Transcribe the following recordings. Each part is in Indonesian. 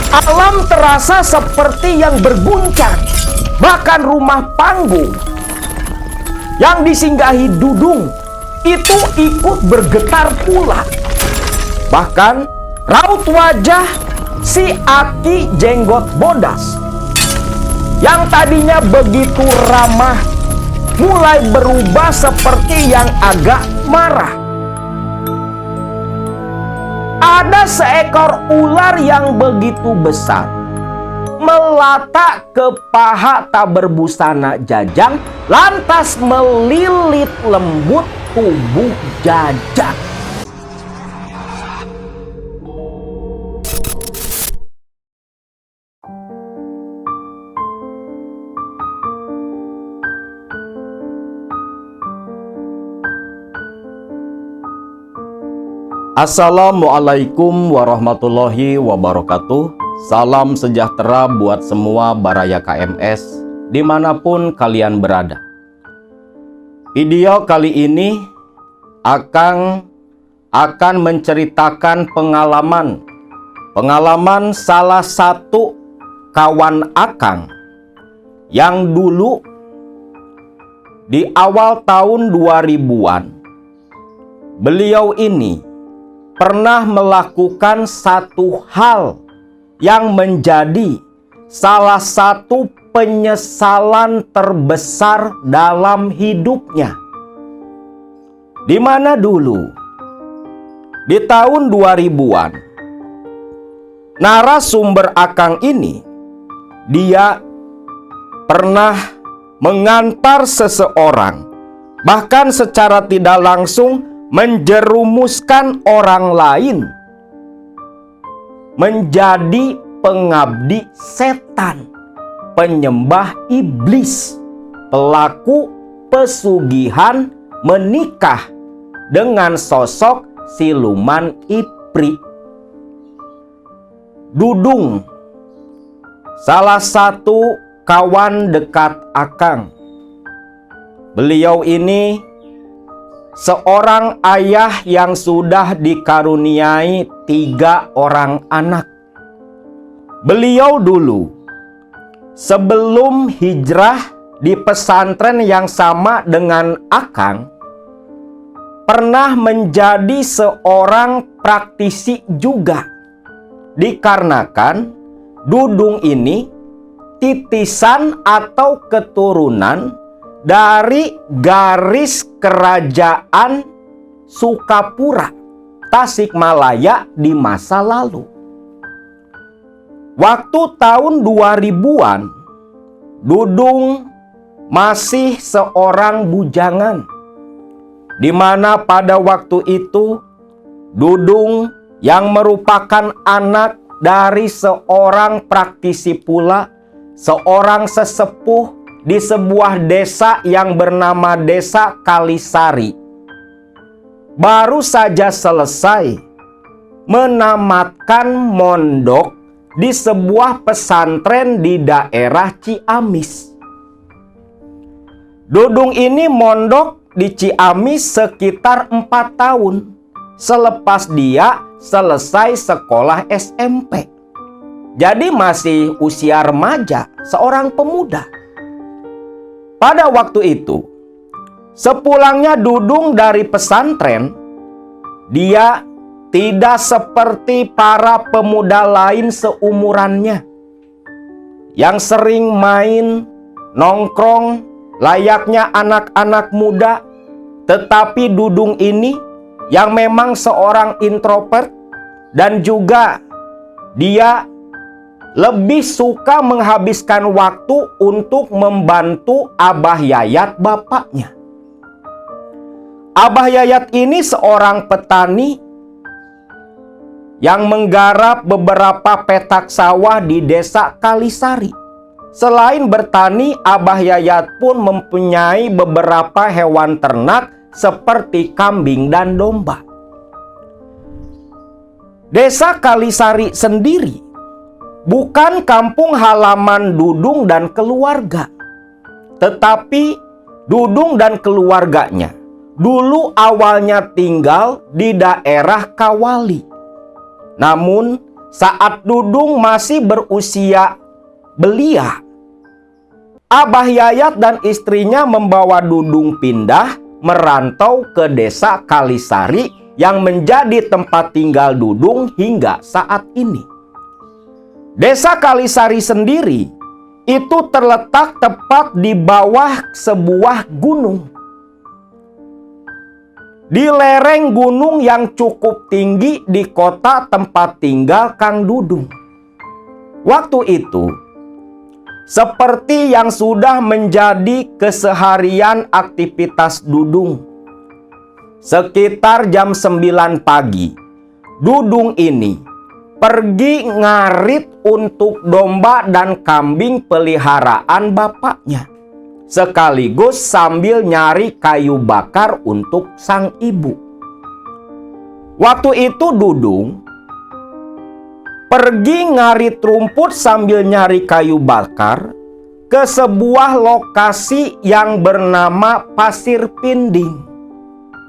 Alam terasa seperti yang berguncang. Bahkan rumah panggung yang disinggahi Dudung itu ikut bergetar pula. Bahkan raut wajah si Aki Jenggot Bodas yang tadinya begitu ramah mulai berubah seperti yang agak marah. Ada seekor ular yang begitu besar melata ke paha tak berbusana Jajang, lantas melilit lembut tubuh Jajang. Assalamualaikum warahmatullahi wabarakatuh. Salam sejahtera buat semua Baraya KMS dimanapun kalian berada. Video kali ini akan menceritakan pengalaman salah satu kawan Akang yang dulu di awal tahun 2000-an beliau ini pernah melakukan satu hal yang menjadi salah satu penyesalan terbesar dalam hidupnya. Di mana dulu di tahun 2000-an narasumber Akang ini dia pernah mengantar seseorang, bahkan secara tidak langsung menjerumuskan orang lain menjadi pengabdi setan, penyembah iblis, pelaku pesugihan menikah dengan sosok siluman Ipri. Dudung, salah satu kawan dekat Akang. Beliau ini seorang ayah yang sudah dikaruniai 3 orang anak. Beliau dulu sebelum hijrah di pesantren yang sama dengan Akang pernah menjadi seorang praktisi juga. Dikarenakan Dudung ini titisan atau keturunan dari garis kerajaan Sukapura, Tasikmalaya di masa lalu. Waktu tahun 2000-an, Dudung masih seorang bujangan, di mana pada waktu itu Dudung yang merupakan anak dari seorang praktisi pula, seorang sesepuh di sebuah desa yang bernama Desa Kalisari, baru saja selesai menamatkan mondok di sebuah pesantren di daerah Ciamis. Dudung ini mondok di Ciamis sekitar 4 tahun selepas dia selesai sekolah SMP. Jadi masih usia remaja, seorang pemuda. Pada waktu itu, sepulangnya Dudung dari pesantren, dia tidak seperti para pemuda lain seumurannya yang sering main, nongkrong, layaknya anak-anak muda. Tetapi Dudung ini yang memang seorang introvert dan juga dia lebih suka menghabiskan waktu untuk membantu Abah Yayat bapaknya. Abah Yayat ini seorang petani yang menggarap beberapa petak sawah di Desa Kalisari. Selain bertani, Abah Yayat pun mempunyai beberapa hewan ternak seperti kambing dan domba. Desa Kalisari sendiri bukan kampung halaman Dudung dan keluarga, tetapi Dudung dan keluarganya dulu awalnya tinggal di daerah Kawali. Namun saat Dudung masih berusia belia, Abah Yayat dan istrinya membawa Dudung pindah merantau ke desa Kalisari yang menjadi tempat tinggal Dudung hingga saat ini. Desa Kalisari sendiri itu terletak tepat di bawah sebuah gunung. Di lereng gunung yang cukup tinggi di kota tempat tinggal Kang Dudung. Waktu itu, seperti yang sudah menjadi keseharian aktivitas Dudung, sekitar jam 9 pagi, Dudung ini pergi ngarit untuk domba dan kambing peliharaan bapaknya, sekaligus sambil nyari kayu bakar untuk sang ibu. Waktu itu Dudung pergi ngarit rumput sambil nyari kayu bakar ke sebuah lokasi yang bernama Pasir Pinding.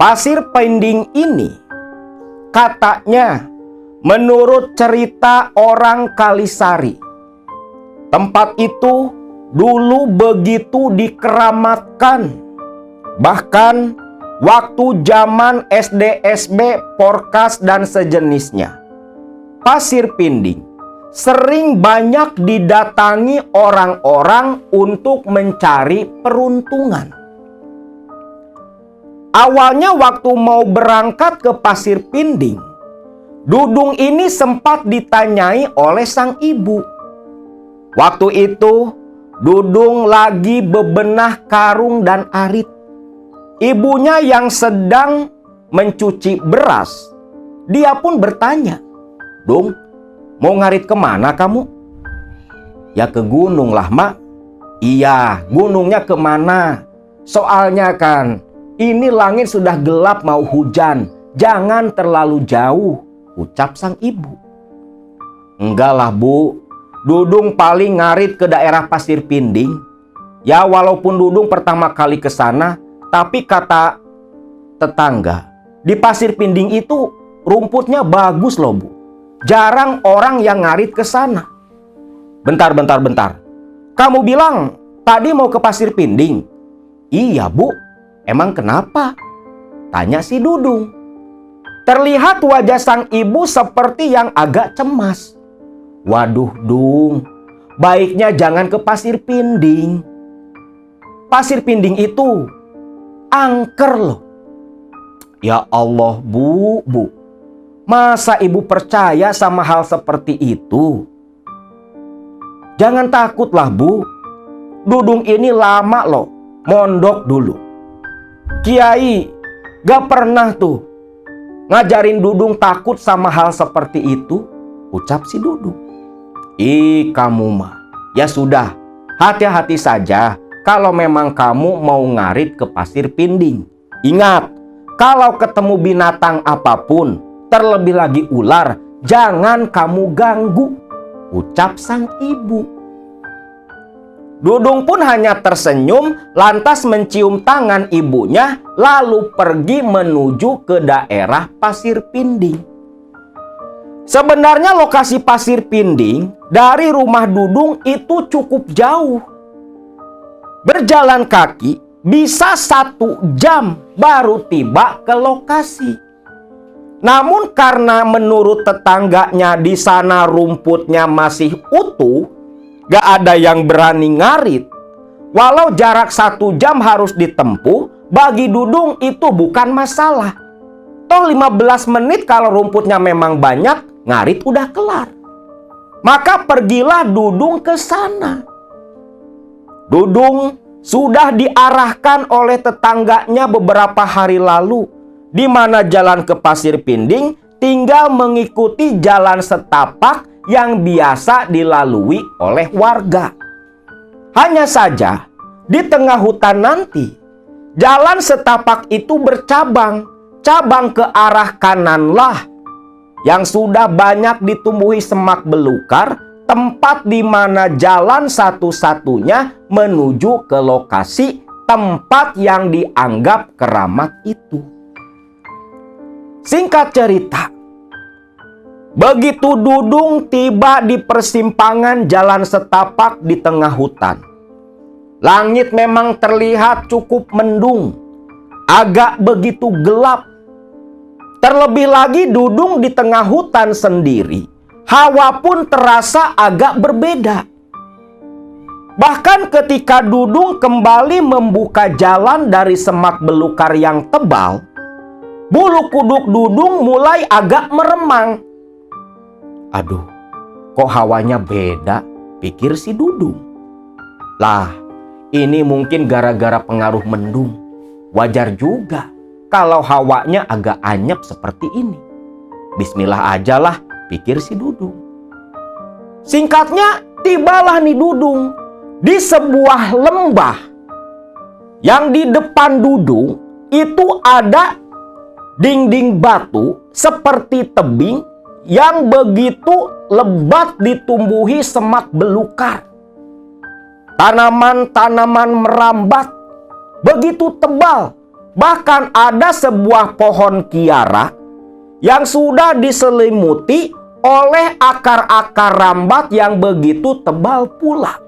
Pasir Pinding ini katanya menurut cerita orang Kalisari, tempat itu dulu begitu dikeramatkan. Bahkan waktu zaman SDSB, Porkas dan sejenisnya, Pasir Pinding sering banyak didatangi orang-orang untuk mencari peruntungan. Awalnya waktu mau berangkat ke Pasir Pinding, Dudung ini sempat ditanyai oleh sang ibu. Waktu itu Dudung lagi bebenah karung dan arit. Ibunya yang sedang mencuci beras, dia pun bertanya, "Dung, mau ngarit kemana kamu?" "Ya ke gunung lah, Mak." "Iya, gunungnya kemana? Soalnya kan ini langit sudah gelap mau hujan, jangan terlalu jauh," ucap sang ibu. "Enggak lah, Bu. Dudung paling ngarit ke daerah Pasir Pinding. Ya walaupun Dudung pertama kali ke sana, tapi kata tetangga, di Pasir Pinding itu rumputnya bagus loh, Bu. Jarang orang yang ngarit ke sana." Bentar. "Kamu bilang tadi mau ke Pasir Pinding?" "Iya, Bu. Emang kenapa?" tanya si Dudung. Terlihat wajah sang ibu seperti yang agak cemas. "Waduh, Dung, baiknya jangan ke Pasir Pinding. Pasir Pinding itu angker loh." "Ya Allah, Bu. Masa ibu percaya sama hal seperti itu?" "Jangan takutlah, Bu. Dudung ini lama loh mondok dulu. Kiai gak pernah tuh ngajarin Dudung takut sama hal seperti itu," ucap si Dudung. "Ih, kamu mah. Ya sudah, hati-hati saja kalau memang kamu mau ngarit ke Pasir Pinding. Ingat, kalau ketemu binatang apapun, terlebih lagi ular, jangan kamu ganggu," ucap sang ibu. Dudung pun hanya tersenyum lantas mencium tangan ibunya lalu pergi menuju ke daerah Pasir Pinding. Sebenarnya lokasi Pasir Pinding dari rumah Dudung itu cukup jauh. Berjalan kaki bisa 1 jam baru tiba ke lokasi. Namun karena menurut tetangganya di sana rumputnya masih utuh, gak ada yang berani ngarit. Walau jarak 1 jam harus ditempuh, bagi Dudung itu bukan masalah. Toh 15 menit kalau rumputnya memang banyak, ngarit udah kelar. Maka pergilah Dudung ke sana. Dudung sudah diarahkan oleh tetangganya beberapa hari lalu, di mana jalan ke Pasir Pinding tinggal mengikuti jalan setapak yang biasa dilalui oleh warga. Hanya saja di tengah hutan nanti, jalan setapak itu bercabang. Cabang ke arah kananlah yang sudah banyak ditumbuhi semak belukar, tempat di mana jalan satu-satunya menuju ke lokasi tempat yang dianggap keramat itu. Singkat cerita, Begitu Dudung tiba di persimpangan jalan setapak di tengah hutan, langit memang terlihat cukup mendung, agak begitu gelap. Terlebih lagi Dudung di tengah hutan sendiri, hawa pun terasa agak berbeda. Bahkan ketika Dudung kembali membuka jalan dari semak belukar yang tebal, bulu kuduk Dudung mulai agak meremang. Aduh, kok hawanya beda, pikir si Dudung. Lah, ini mungkin gara-gara pengaruh mendung. Wajar juga kalau hawanya agak anyep seperti ini. Bismillah aja lah, pikir si Dudung. Singkatnya, tibalah nih Dudung di sebuah lembah. Yang di depan Dudung itu ada dinding batu seperti tebing yang begitu lebat ditumbuhi semak belukar. Tanaman-tanaman merambat begitu tebal. Bahkan ada sebuah pohon kiara yang sudah diselimuti oleh akar-akar rambat yang begitu tebal pula.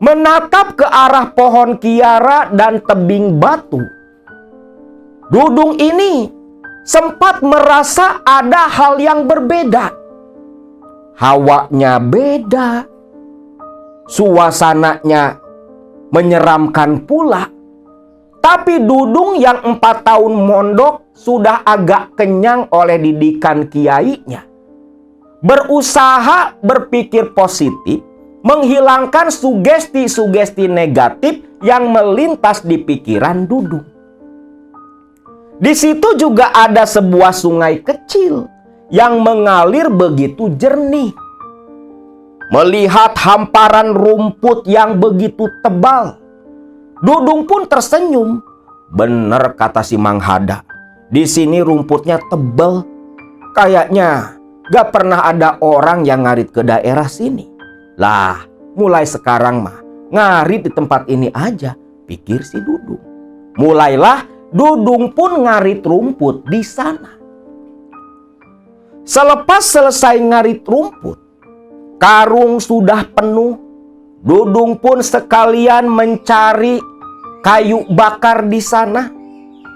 Menatap ke arah pohon kiara dan tebing batu, Dudung ini sempat merasa ada hal yang berbeda. Hawanya beda, suasananya menyeramkan pula. Tapi Dudung yang 4 tahun mondok sudah agak kenyang oleh didikan kiainya. Berusaha berpikir positif, menghilangkan sugesti-sugesti negatif yang melintas di pikiran Dudung. Di situ juga ada sebuah sungai kecil yang mengalir begitu jernih. Melihat hamparan rumput yang begitu tebal, Dudung pun tersenyum. Bener kata si Mang Hada, di sini rumputnya tebal. Kayaknya gak pernah ada orang yang ngarit ke daerah sini. Lah, mulai sekarang mah ngarit di tempat ini aja, pikir si Dudung. Mulailah Dudung pun ngarit rumput di sana. Selepas selesai ngarit rumput, karung sudah penuh. Dudung pun sekalian mencari kayu bakar di sana.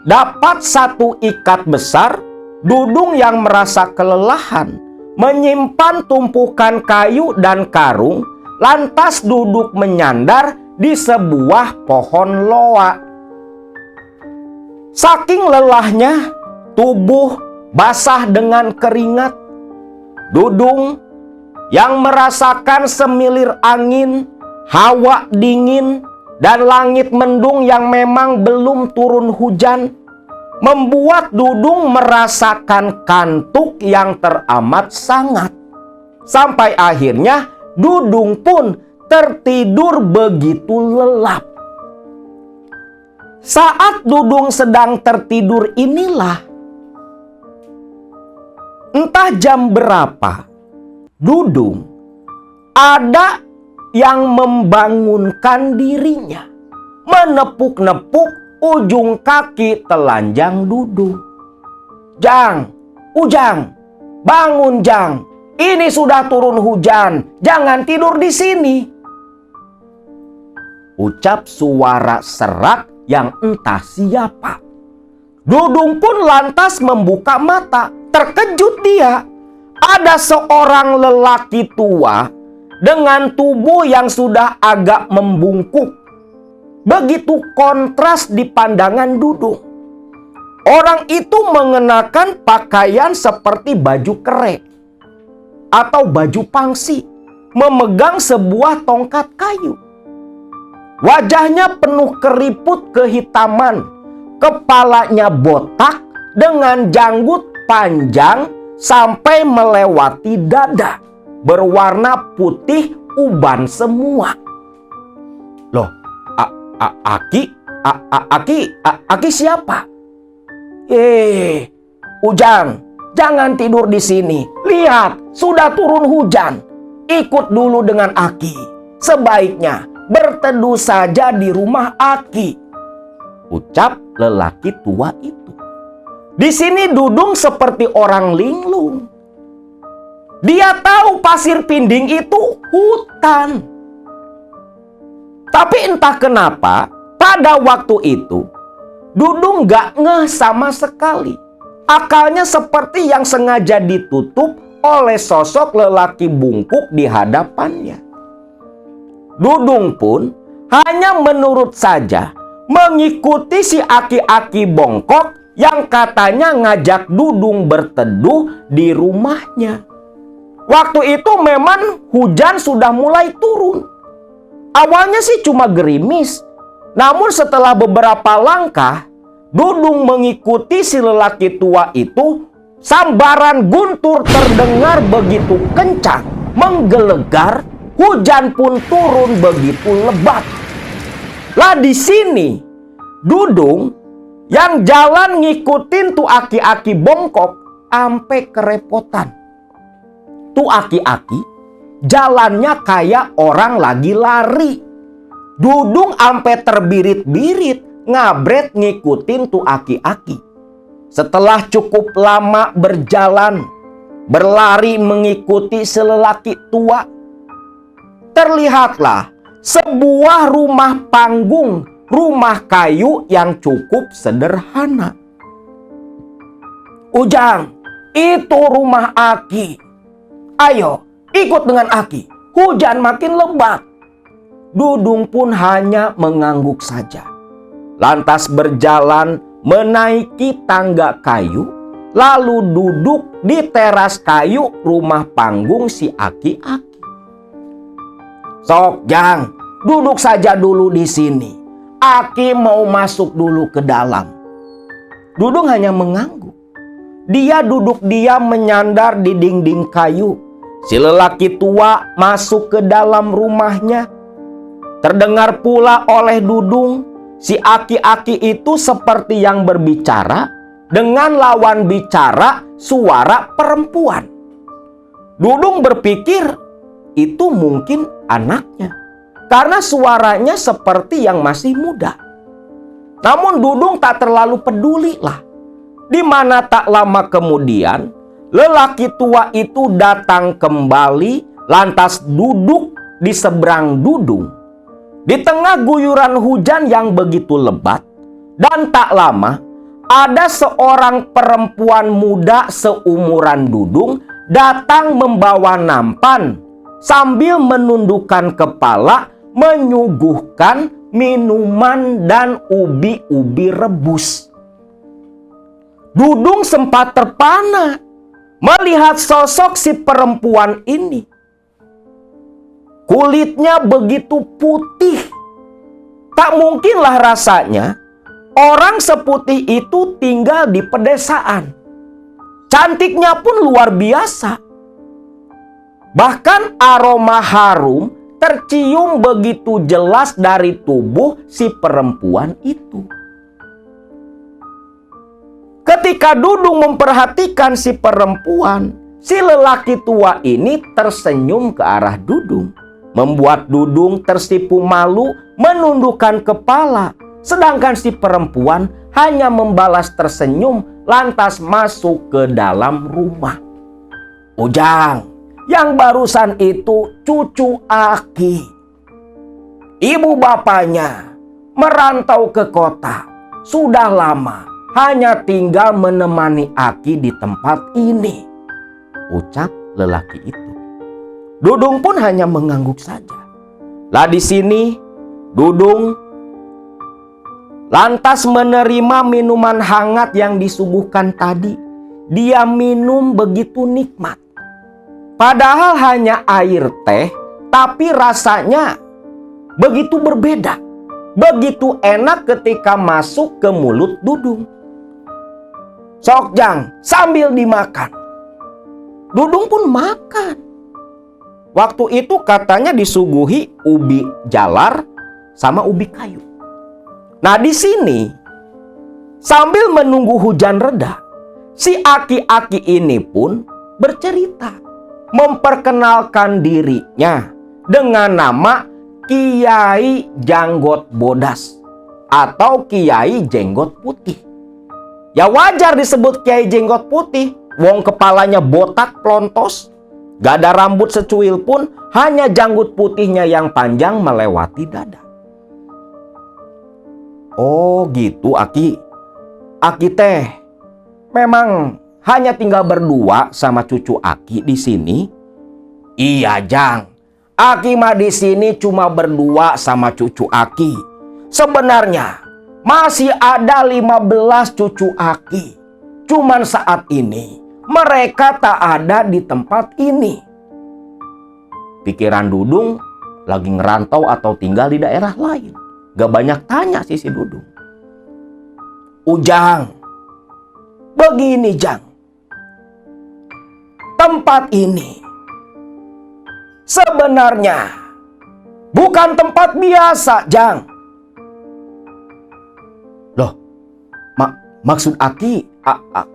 Dapat 1 ikat besar, Dudung yang merasa kelelahan menyimpan tumpukan kayu dan karung, lantas duduk menyandar di sebuah pohon loa. Saking lelahnya, tubuh basah dengan keringat. Dudung yang merasakan semilir angin, hawa dingin, dan langit mendung yang memang belum turun hujan, membuat Dudung merasakan kantuk yang teramat sangat. Sampai akhirnya Dudung pun tertidur begitu lelap. Saat Dudung sedang tertidur inilah, entah jam berapa, Dudung ada yang membangunkan dirinya, menepuk-nepuk ujung kaki telanjang Dudung. "Jang, Ujang, bangun Jang, ini sudah turun hujan, jangan tidur di sini," ucap suara serak yang entah siapa. Dudung pun lantas membuka mata. Terkejut dia. Ada seorang lelaki tua dengan tubuh yang sudah agak membungkuk. Begitu kontras di pandangan Dudung. Orang itu mengenakan pakaian seperti baju kerek atau baju pangsi, memegang sebuah tongkat kayu. Wajahnya penuh keriput kehitaman, kepalanya botak dengan janggut panjang sampai melewati dada, berwarna putih uban semua. Loh, Aki siapa? Ujang, jangan tidur di sini. Lihat, sudah turun hujan. Ikut dulu dengan Aki. Sebaiknya berteduh saja di rumah Aki, ucap lelaki tua itu. Di sini Dudung seperti orang linglung. Dia tahu Pasir Pinding itu hutan. Tapi entah kenapa pada waktu itu Dudung gak ngeh sama sekali. Akalnya seperti yang sengaja ditutup oleh sosok lelaki bungkuk di hadapannya. Dudung pun hanya menurut saja mengikuti si aki-aki bongkok yang katanya ngajak Dudung berteduh di rumahnya. Waktu itu memang hujan sudah mulai turun. Awalnya sih cuma gerimis. Namun setelah beberapa langkah, Dudung mengikuti si lelaki tua itu. Sambaran guntur terdengar begitu kencang, menggelegar. Hujan pun turun begitu lebat. Lah di sini, Dudung yang jalan ngikutin tuh aki-aki bongkok ampe kerepotan. Tuh aki-aki jalannya kayak orang lagi lari. Dudung ampe terbirit-birit ngabret ngikutin tuh aki-aki. Setelah cukup lama berjalan, berlari mengikuti si lelaki tua, terlihatlah sebuah rumah panggung, rumah kayu yang cukup sederhana. Ujang, itu rumah Aki. Ayo, ikut dengan Aki. Hujan makin lebat. Dudung pun hanya mengangguk saja. Lantas berjalan menaiki tangga kayu, lalu duduk di teras kayu rumah panggung si aki-aki. Sok Jang, duduk saja dulu di sini. Aki mau masuk dulu ke dalam. Dudung hanya mengangguk. Dia duduk diam menyandar di dinding kayu. Si lelaki tua masuk ke dalam rumahnya. Terdengar pula oleh Dudung, si aki-aki itu seperti yang berbicara dengan lawan bicara suara perempuan. Dudung berpikir itu mungkin anaknya, karena suaranya seperti yang masih muda. Namun Dudung tak terlalu peduli lah. Di mana tak lama kemudian, lelaki tua itu datang kembali, lantas duduk di seberang Dudung. Di tengah guyuran hujan yang begitu lebat, dan tak lama, ada seorang perempuan muda seumuran Dudung datang membawa nampan, sambil menundukkan kepala, menyuguhkan minuman dan ubi-ubi rebus. Dudung sempat terpana melihat sosok si perempuan ini. Kulitnya begitu putih. Tak mungkinlah rasanya orang seputih itu tinggal di pedesaan. Cantiknya pun luar biasa. Bahkan aroma harum tercium begitu jelas dari tubuh si perempuan itu. Ketika Dudung memperhatikan si perempuan, si lelaki tua ini tersenyum ke arah Dudung, membuat Dudung tersipu malu menundukkan kepala, sedangkan si perempuan hanya membalas tersenyum lantas masuk ke dalam rumah. Ujang, yang barusan itu cucu Aki. Ibu bapaknya merantau ke kota sudah lama, hanya tinggal menemani Aki di tempat ini, ucap lelaki itu. Dudung pun hanya mengangguk saja. Lah di sini Dudung lantas menerima minuman hangat yang disuguhkan tadi. Dia minum begitu nikmat. Padahal hanya air teh, tapi rasanya begitu berbeda. Begitu enak ketika masuk ke mulut Dudung. Sok Jang, sambil dimakan. Dudung pun makan. Waktu itu katanya disuguhi ubi jalar sama ubi kayu. Nah di sini sambil menunggu hujan reda, si aki-aki ini pun bercerita, memperkenalkan dirinya dengan nama Kiai Janggot Bodas atau Kiai Jenggot Putih. Ya wajar disebut Kiai Jenggot Putih, wong kepalanya botak plontos. Gak ada rambut secuil pun, hanya janggut putihnya yang panjang melewati dada. Oh gitu Aki. Aki teh memang hanya tinggal berdua sama cucu Aki di sini? Iya Jang. Aki mah di sini cuma berdua sama cucu Aki. Sebenarnya masih ada 15 cucu Aki. Cuman saat ini mereka tak ada di tempat ini. Pikiran Dudung lagi ngerantau atau tinggal di daerah lain. Gak banyak tanya si Dudung. Ujang, begini Jang. Tempat ini sebenarnya bukan tempat biasa Jang. Loh, maksud Aki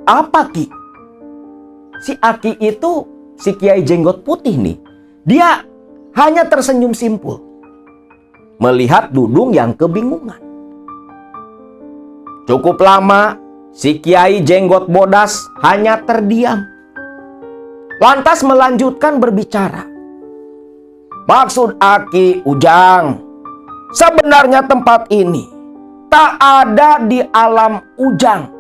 apa Ki? Si Aki itu si Kiai jenggot putih nih. Dia hanya tersenyum simpul melihat Dudung yang kebingungan. Cukup lama si Kiai jenggot bodas hanya terdiam. Lantas melanjutkan berbicara. Maksud Aki Ujang, sebenarnya tempat ini tak ada di alam Ujang.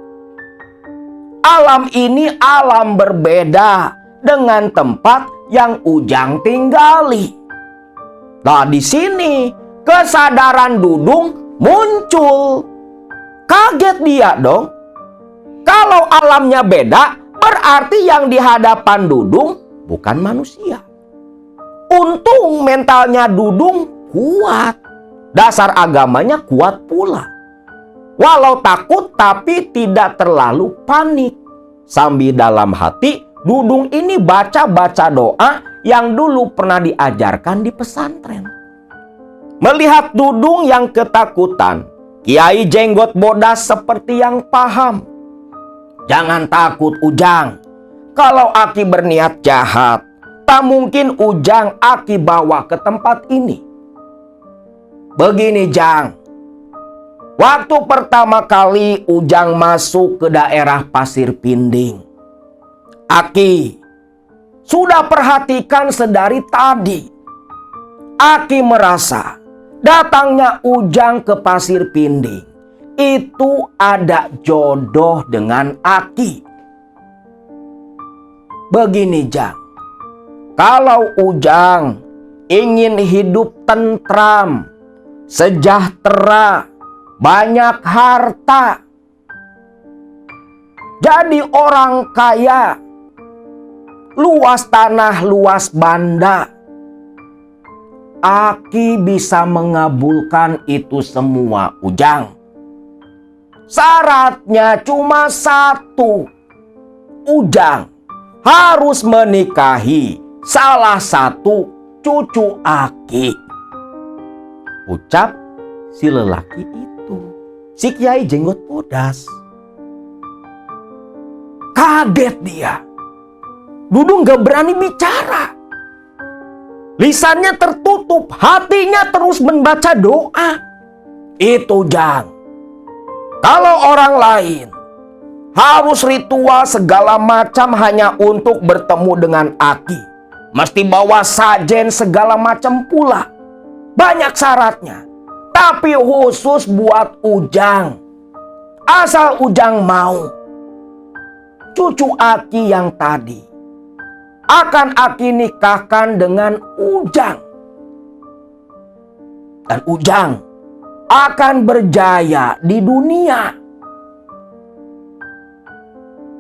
Alam ini alam berbeda dengan tempat yang Ujang tinggali. Nah, di sini kesadaran Dudung muncul. Kaget dia dong. Kalau alamnya beda, berarti yang di hadapan Dudung bukan manusia. Untung mentalnya Dudung kuat. Dasar agamanya kuat pula. Walau takut tapi tidak terlalu panik. Sambil dalam hati Dudung ini baca-baca doa yang dulu pernah diajarkan di pesantren. Melihat Dudung yang ketakutan, Kiai jenggot bodas seperti yang paham. Jangan takut Ujang. Kalau Aki berniat jahat, tak mungkin Ujang Aki bawa ke tempat ini. Begini Jang. Waktu pertama kali Ujang masuk ke daerah Pasir Pinding, Aki sudah perhatikan sedari tadi. Aki merasa datangnya Ujang ke Pasir Pinding itu ada jodoh dengan Aki. Begini Jang, kalau Ujang ingin hidup tentram, sejahtera, banyak harta, jadi orang kaya, luas tanah, luas banda, Aki bisa mengabulkan itu semua Ujang. Syaratnya cuma satu. Ujang harus menikahi salah satu cucu Aki. Ucap si lelaki itu, si Kiai jenggot bodas. Kaget dia. Dudung gak berani bicara. Lisannya tertutup, hatinya terus membaca doa. Itu Jang. Kalau orang lain harus ritual segala macam hanya untuk bertemu dengan Aki. Mesti bawa sajen segala macam pula. Banyak syaratnya. Tapi khusus buat Ujang. Asal Ujang mau. Cucu Aki yang tadi akan Aki nikahkan dengan Ujang. Dan Ujang akan berjaya di dunia.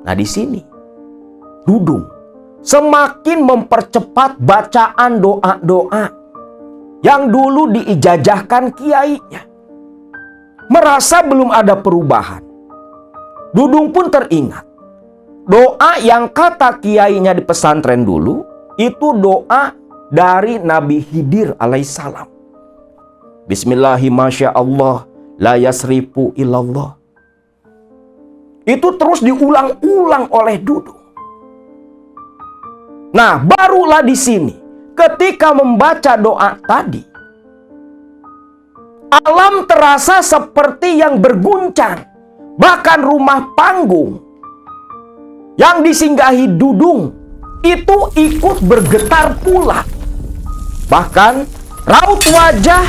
Nah di sini Dudung semakin mempercepat bacaan doa-doa yang dulu diijajahkan kiainya. Merasa belum ada perubahan. Dudung pun teringat doa yang kata kiainya di pesantren dulu, itu doa dari Nabi Khidir alaihissalam. Bismillahirrahmanirrahim, la yasrifu illallah. Itu terus diulang-ulang oleh Dudung. Nah, barulah di sini ketika membaca doa tadi, alam terasa seperti yang berguncang. Bahkan rumah panggung yang disinggahi Dudung itu ikut bergetar pula. Bahkan raut wajah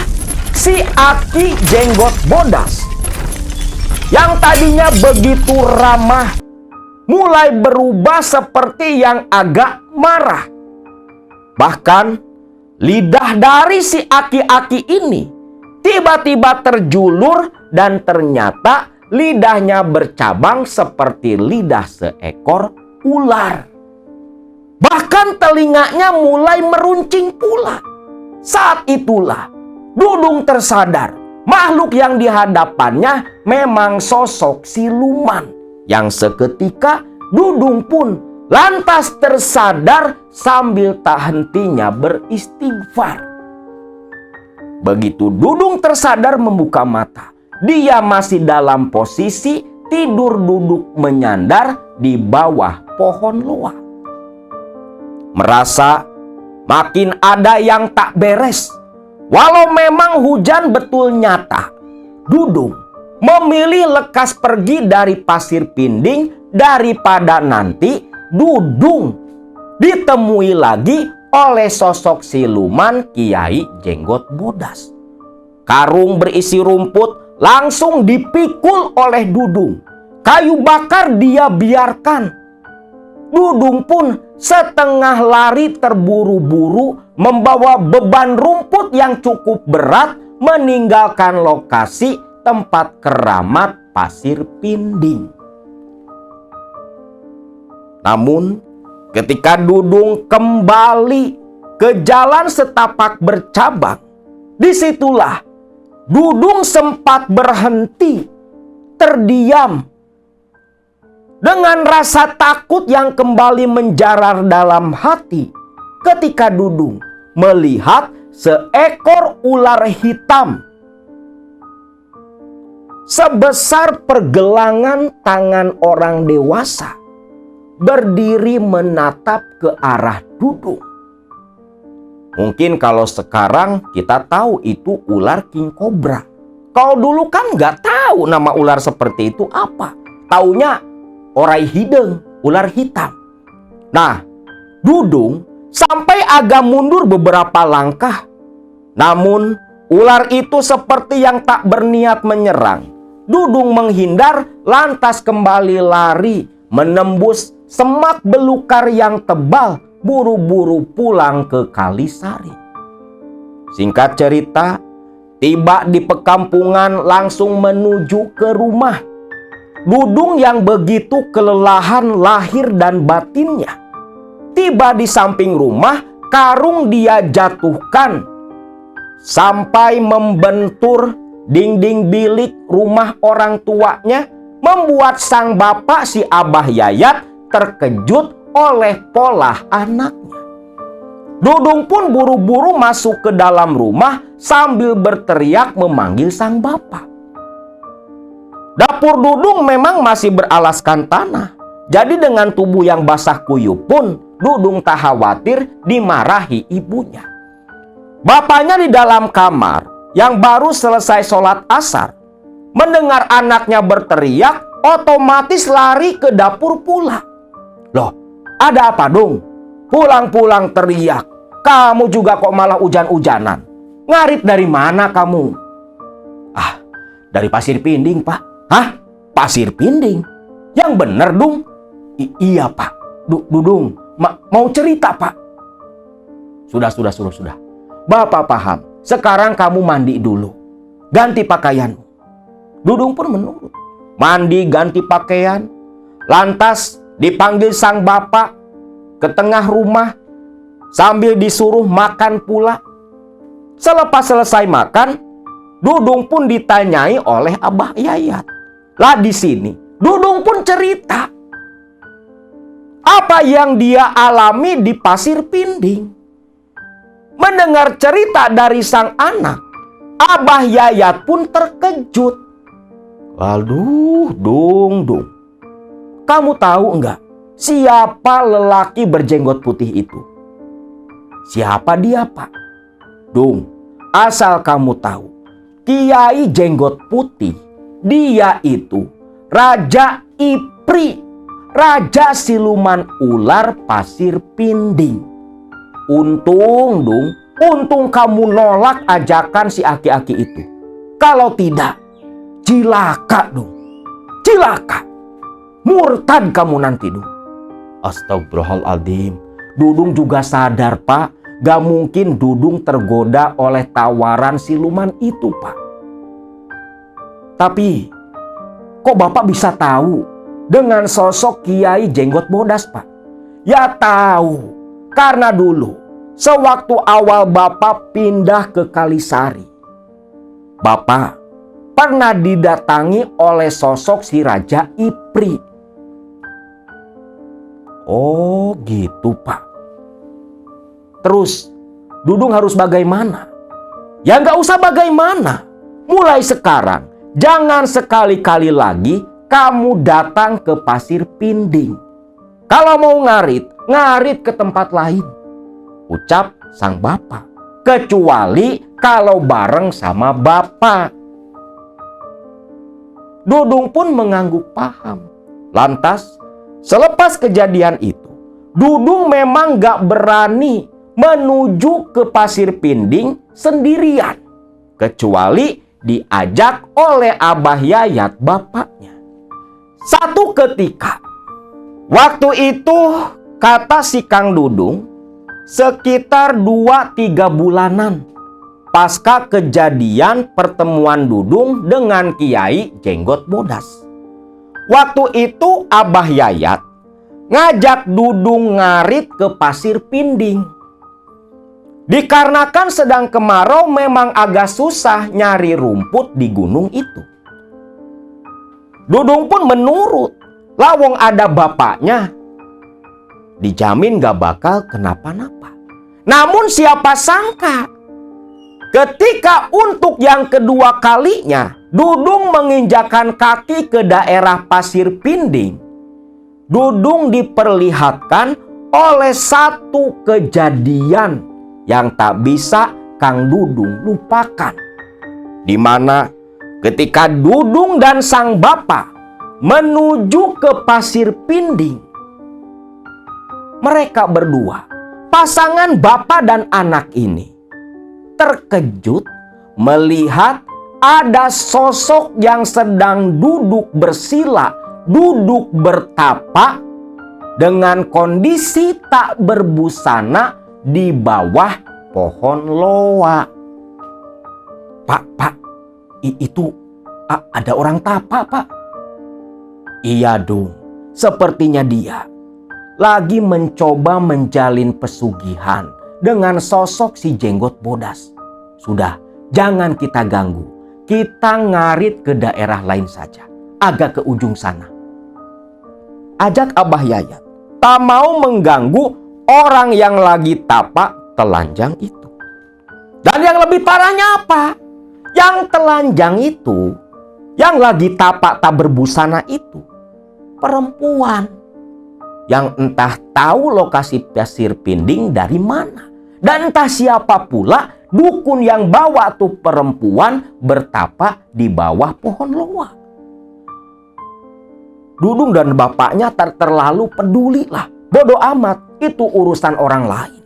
si Aki Jenggot Bodas yang tadinya begitu ramah mulai berubah seperti yang agak marah. Bahkan lidah dari si Aki-Aki ini tiba-tiba terjulur dan ternyata lidahnya bercabang seperti lidah seekor ular. Bahkan telinganya mulai meruncing pula. Saat itulah Dudung tersadar makhluk yang dihadapannya memang sosok siluman. Yang seketika Dudung pun lantas tersadar sambil tak hentinya beristighfar. Begitu Dudung tersadar membuka mata, dia masih dalam posisi tidur duduk menyandar di bawah pohon loa. Merasa makin ada yang tak beres. Walau memang hujan betul nyata, Dudung memilih lekas pergi dari Pasir Pinding daripada nanti Dudung ditemui lagi oleh sosok siluman Kiai Jenggot Bodas. Karung berisi rumput langsung dipikul oleh Dudung. Kayu bakar dia biarkan. Dudung pun setengah lari terburu-buru membawa beban rumput yang cukup berat meninggalkan lokasi tempat keramat Pasir Pinding. Namun ketika Dudung kembali ke jalan setapak bercabang, disitulah Dudung sempat berhenti, terdiam, dengan rasa takut yang kembali menjalar dalam hati ketika Dudung melihat seekor ular hitam sebesar pergelangan tangan orang dewasa berdiri menatap ke arah Dudung. Mungkin kalau sekarang kita tahu itu ular king cobra. Kalau dulu kan nggak tahu nama ular seperti itu apa. Taunya orai hideng, ular hitam. Nah, Dudung sampai agak mundur beberapa langkah. Namun, ular itu seperti yang tak berniat menyerang. Dudung menghindar, lantas kembali lari, menembus semak belukar yang tebal, buru-buru pulang ke Kalisari. Singkat cerita, tiba di perkampungan langsung menuju ke rumah. Dudung yang begitu kelelahan lahir dan batinnya. Tiba di samping rumah, karung dia jatuhkan sampai membentur dinding bilik rumah orang tuanya, membuat sang bapak si Abah Yayat terkejut oleh pola anaknya. Dudung pun buru-buru masuk ke dalam rumah sambil berteriak memanggil sang bapak. Dapur Dudung memang masih beralaskan tanah. Jadi dengan tubuh yang basah kuyup pun Dudung tak khawatir dimarahi ibunya. Bapaknya di dalam kamar yang baru selesai sholat asar, mendengar anaknya berteriak, otomatis lari ke dapur pula. Loh, ada apa dong? Pulang-pulang teriak. Kamu juga kok malah hujan-hujanan? Ngarit dari mana kamu? Ah, dari Pasir Pinding, Pak. Hah? Pasir Pinding? Yang bener, Dung. Iya, Pak. Dudung, mau cerita, Pak. Sudah. Bapak paham. Sekarang kamu mandi dulu. Ganti pakaianmu. Dudung pun menurut. Mandi, ganti pakaian. Lantas dipanggil sang bapak ke tengah rumah sambil disuruh makan pula. Selepas selesai makan, Dudung pun ditanyai oleh Abah Yayat. Lah di sini, Dudung pun cerita apa yang dia alami di Pasir Pinding. Mendengar cerita dari sang anak, Abah Yayat pun terkejut. Waduh, Dung. Kamu tahu enggak siapa lelaki berjenggot putih itu? Siapa dia, Pak? Dung, asal kamu tahu, Kiai Jenggot Putih, dia itu Raja Ipri, Raja siluman ular pasir pinding. Untung dong, untung kamu nolak ajakan si aki-aki itu. Kalau tidak, cilaka dong. Cilaka. Murtad kamu nanti dong. Astagfirullahaladzim. Dudung juga sadar, Pak. Gak mungkin Dudung tergoda oleh tawaran siluman itu, Pak. Tapi, kok Bapak bisa tahu dengan sosok Kiai Jenggot Bodas, Pak? Ya tahu, karena dulu sewaktu awal Bapak pindah ke Kalisari, Bapak pernah didatangi oleh sosok si Raja Ipri. Oh gitu, Pak. Terus Dudung harus bagaimana? Ya nggak usah bagaimana. Mulai sekarang jangan sekali-kali lagi kamu datang ke pasir pinding. Kalau mau ngarit, ngarit ke tempat lain, ucap sang bapak. Kecuali kalau bareng sama bapak. Dudung pun mengangguk paham. Lantas, selepas kejadian itu, Dudung memang gak berani menuju ke pasir pinding sendirian. Kecuali diajak oleh Abah Yayat bapaknya. Satu ketika, waktu itu kata si Kang Dudung, sekitar 2-3 bulanan pasca kejadian pertemuan Dudung dengan Kiai Jenggot Bodas. Waktu itu Abah Yayat ngajak Dudung ngarit ke pasir pinding. Dikarenakan sedang kemarau memang agak susah nyari rumput di gunung itu. Dudung pun menurut. Lawong ada bapaknya, dijamin gak bakal kenapa-napa. Namun siapa sangka, ketika untuk yang kedua kalinya Dudung menginjakan kaki ke daerah pasir pinding, Dudung diperlihatkan oleh satu kejadian yang tak bisa Kang Dudung lupakan. Di mana ketika Dudung dan sang bapak menuju ke pasir pinding, mereka berdua, pasangan bapak dan anak ini, terkejut melihat ada sosok yang sedang duduk bersila, duduk bertapa dengan kondisi tak berbusana di bawah pohon loa. Pak, itu ada orang tapa, Pak. Iya dong, sepertinya dia lagi mencoba menjalin pesugihan dengan sosok si Jenggot Bodas. Sudah, jangan kita ganggu. Kita ngarit ke daerah lain saja, agak ke ujung sana. Ajak Abah Yayat. Tak mau mengganggu orang yang lagi tapak telanjang itu. Dan yang lebih parahnya apa? Yang telanjang itu, yang lagi tapak tak berbusana itu, perempuan. Yang entah tahu lokasi pasir pinding dari mana. Dan entah siapa pula dukun yang bawa tuh perempuan bertapa di bawah pohon loa. Dudung dan bapaknya terlalu peduli lah. Bodoh amat, itu urusan orang lain.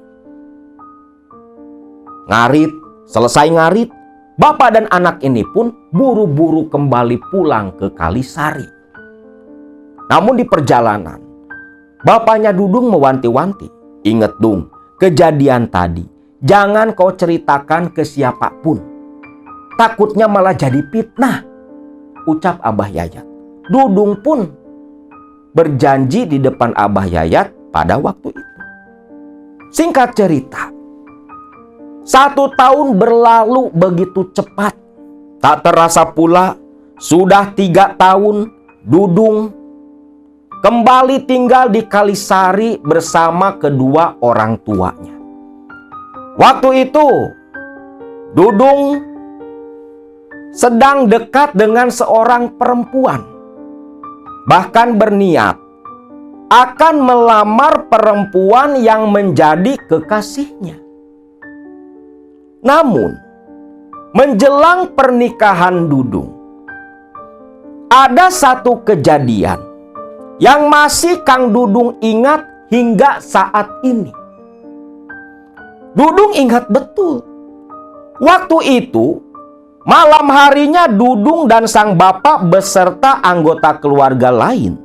Ngarit, selesai ngarit, bapak dan anak ini pun buru-buru kembali pulang ke Kalisari. Namun di perjalanan, bapaknya Dudung mewanti-wanti. Ingat dong, kejadian tadi, jangan kau ceritakan ke siapapun. Takutnya malah jadi fitnah, ucap Abah Yayat. Dudung pun berjanji di depan Abah Yayat pada waktu itu. Singkat cerita, 1 tahun berlalu begitu cepat. Tak terasa pula sudah 3 tahun Dudung kembali tinggal di Kalisari bersama kedua orang tuanya. Waktu itu Dudung sedang dekat dengan seorang perempuan. Bahkan berniat akan melamar perempuan yang menjadi kekasihnya. Namun, menjelang pernikahan Dudung, ada satu kejadian yang masih Kang Dudung ingat hingga saat ini. Dudung ingat betul. Waktu itu, malam harinya Dudung dan sang bapak beserta anggota keluarga lain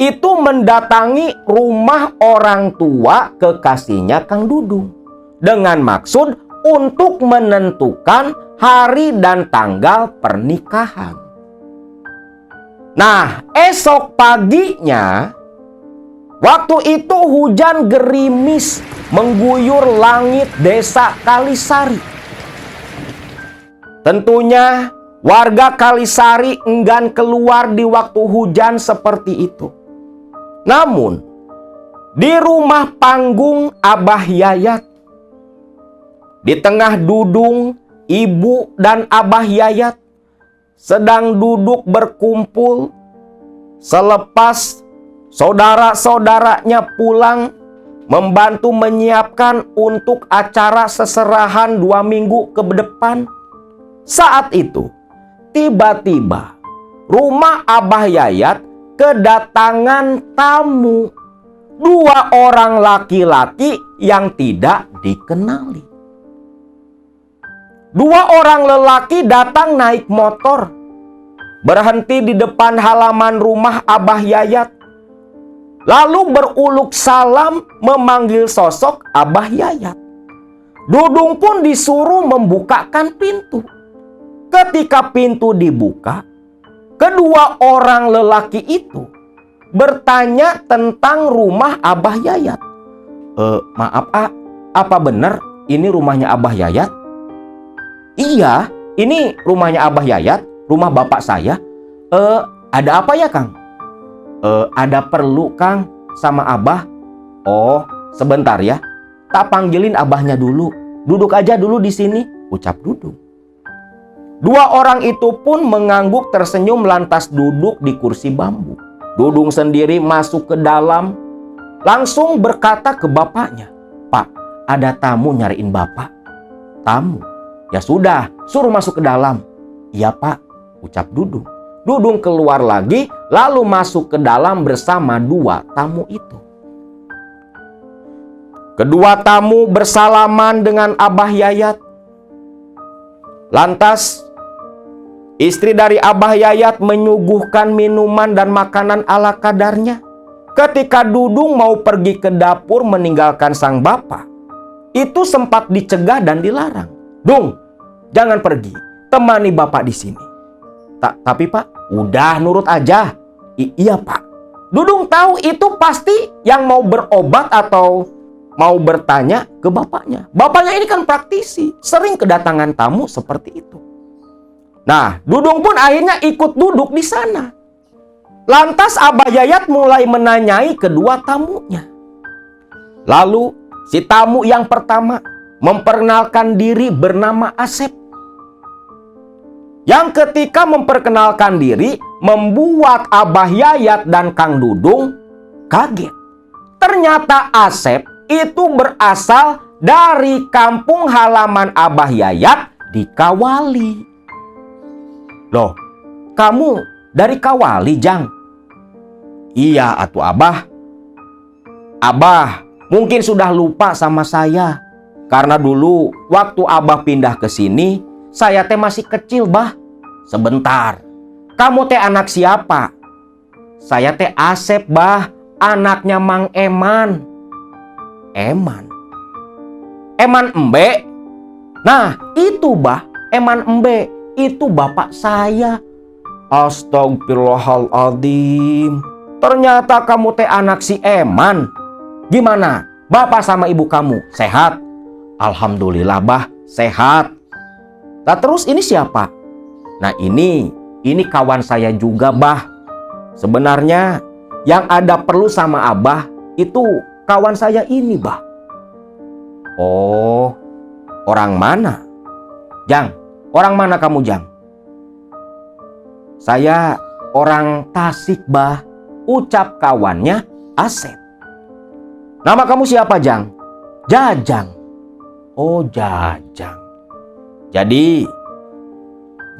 itu mendatangi rumah orang tua kekasihnya Kang Dudung dengan maksud untuk menentukan hari dan tanggal pernikahan. Nah, esok paginya, waktu itu hujan gerimis mengguyur langit desa Kalisari. Tentunya warga Kalisari enggan keluar di waktu hujan seperti itu. Namun, di rumah panggung Abah Yayat, di tengah Dudung, Ibu, dan Abah Yayat sedang duduk berkumpul selepas saudara-saudaranya pulang membantu menyiapkan untuk acara seserahan 2 minggu ke depan. Saat itu, tiba-tiba rumah Abah Yayat kedatangan tamu, 2 orang laki-laki yang tidak dikenali. 2 orang lelaki datang naik motor, berhenti di depan halaman rumah Abah Yayat, lalu beruluk salam memanggil sosok Abah Yayat. Dudung pun disuruh membukakan pintu. Ketika pintu dibuka, kedua orang lelaki itu bertanya tentang rumah Abah Yayat. Maaf, apa benar ini rumahnya Abah Yayat? Iya, ini rumahnya Abah Yayat, rumah bapak saya. Ada apa ya, Kang? Ada perlu, Kang, sama Abah. Oh, sebentar ya. Tak panggilin Abahnya dulu. Duduk aja dulu di sini, ucap Dudung. 2 orang itu pun mengangguk tersenyum lantas duduk di kursi bambu. Dudung sendiri masuk ke dalam, langsung berkata ke bapaknya, "Pak, ada tamu nyariin bapak." "Tamu? Ya sudah, suruh masuk ke dalam." "Iya, Pak," ucap Dudung. Dudung keluar lagi, lalu masuk ke dalam bersama 2 tamu itu. Kedua tamu bersalaman dengan Abah Yayat. Lantas, istri dari Abah Yayat menyuguhkan minuman dan makanan ala kadarnya. Ketika Dudung mau pergi ke dapur meninggalkan sang bapak, itu sempat dicegah dan dilarang. "Dung, jangan pergi, temani bapak di sini." Tapi Pak, udah nurut aja." Iya Pak." Dudung tahu itu pasti yang mau berobat atau mau bertanya ke bapaknya. Bapaknya ini kan praktisi, sering kedatangan tamu seperti itu. Nah, Dudung pun akhirnya ikut duduk di sana. Lantas Abah Yayat mulai menanyai kedua tamunya. Lalu si tamu yang pertama memperkenalkan diri bernama Asep. Yang ketika memperkenalkan diri membuat Abah Yayat dan Kang Dudung kaget. Ternyata Asep itu berasal dari kampung halaman Abah Yayat di Kawali. "Loh, kamu dari Kawali, Jang?" "Iya atuh Abah. Abah mungkin sudah lupa sama saya. Karena dulu waktu Abah pindah ke sini, saya teh masih kecil, Bah." "Sebentar, kamu teh anak siapa?" "Saya teh Asep, Bah, anaknya Mang Eman." "Eman? Eman Embe?" "Nah, itu Bah, Eman Embe. Itu bapak saya." "Astagfirullahaladzim. Ternyata kamu teh anak si Eman. Gimana, bapak sama ibu kamu sehat?" "Alhamdulillah, Bah, sehat." "Nah, terus ini siapa?" "Nah, ini kawan saya juga, Bah. Sebenarnya yang ada perlu sama Abah itu kawan saya ini, Bah." "Oh, orang mana?" "Jang, orang mana kamu, Jang?" "Saya orang Tasik, Bah," ucap kawannya Asep. "Nama kamu siapa, Jang?" "Jajang." "Oh, Jajang. Jadi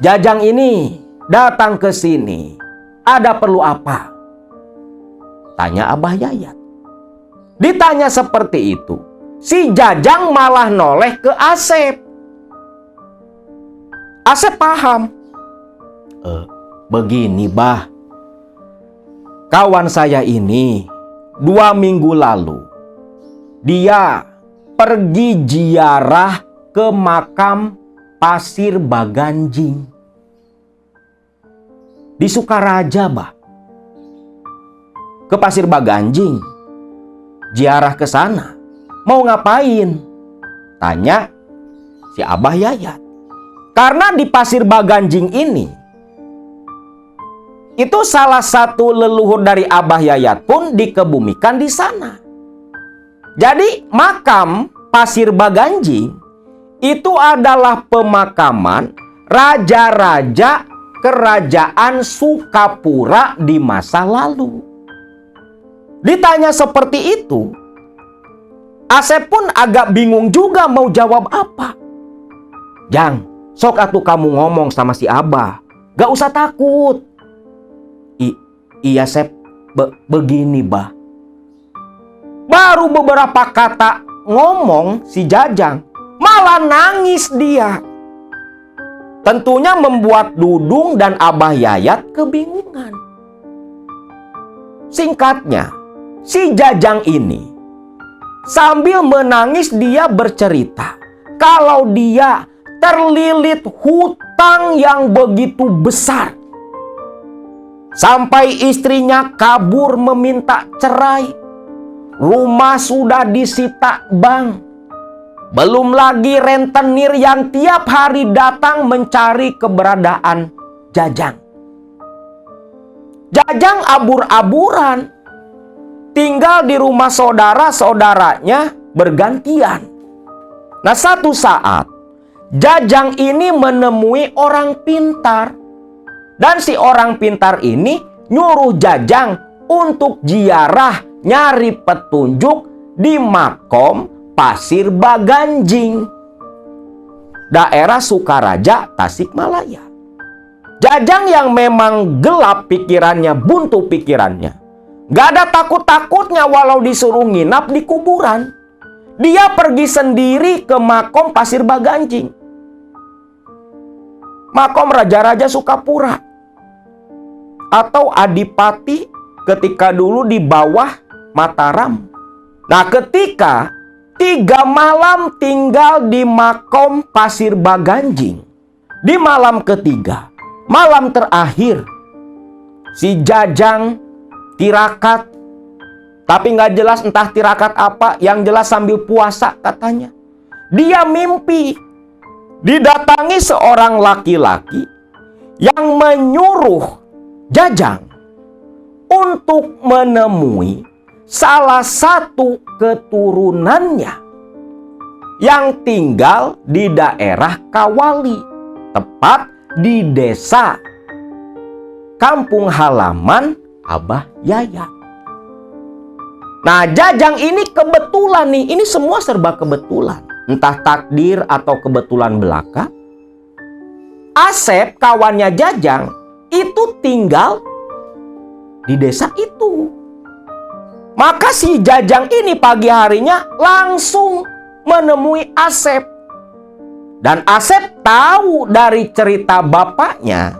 Jajang ini datang ke sini ada perlu apa?" Tanya Abah Yayat. Ditanya seperti itu, si Jajang malah noleh ke Asep. Asep paham. Begini bah, kawan saya ini 2 minggu lalu dia pergi ziarah ke makam Pasir Baganjing di Sukaraja bah. Ke Pasir Baganjing, ziarah ke sana. Mau ngapain? Tanya si Abah Yayat. Karena di Pasir Baganjing ini, itu salah satu leluhur dari Abah Yayat pun dikebumikan di sana. Jadi makam Pasir Baganjing itu adalah pemakaman raja-raja kerajaan Sukapura di masa lalu. Ditanya seperti itu, Asep pun agak bingung juga mau jawab apa. Jang, sok atuh kamu ngomong sama si Abah. Gak usah takut. Iya Sep, begini bah. Baru beberapa kata ngomong si Jajang, malah nangis dia. Tentunya membuat Dudung dan Abah Yayat kebingungan. Singkatnya, si Jajang ini sambil menangis dia bercerita kalau dia terlilit hutang yang begitu besar. Sampai istrinya kabur meminta cerai. Rumah sudah disita bank. Belum lagi rentenir yang tiap hari datang mencari keberadaan Jajang. Jajang abur-aburan. Tinggal di rumah saudara-saudaranya bergantian. Nah, satu saat Jajang ini menemui orang pintar. Dan si orang pintar ini nyuruh Jajang untuk ziarah nyari petunjuk di makom Pasir Baganjing, daerah Sukaraja, Tasikmalaya. Jajang yang memang gelap pikirannya, buntu pikirannya, gak ada takut-takutnya walau disuruh nginap di kuburan. Dia pergi sendiri ke makom Pasir Baganjing, makom raja-raja Sukapura atau Adipati ketika dulu di bawah Mataram. Nah, ketika 3 malam tinggal di makom Pasir Baganjing, di malam ketiga, malam terakhir, si Jajang tirakat, tapi nggak jelas entah tirakat apa, yang jelas sambil puasa katanya. Dia mimpi didatangi seorang laki-laki yang menyuruh Jajang untuk menemui salah satu keturunannya yang tinggal di daerah Kawali, tepat di desa kampung halaman Abah Yayat. Nah, Jajang ini kebetulan nih, ini semua serba kebetulan. Entah takdir atau kebetulan belaka. Asep, kawannya Jajang, itu tinggal di desa itu. Maka si Jajang ini pagi harinya langsung menemui Asep. Dan Asep tahu dari cerita bapaknya,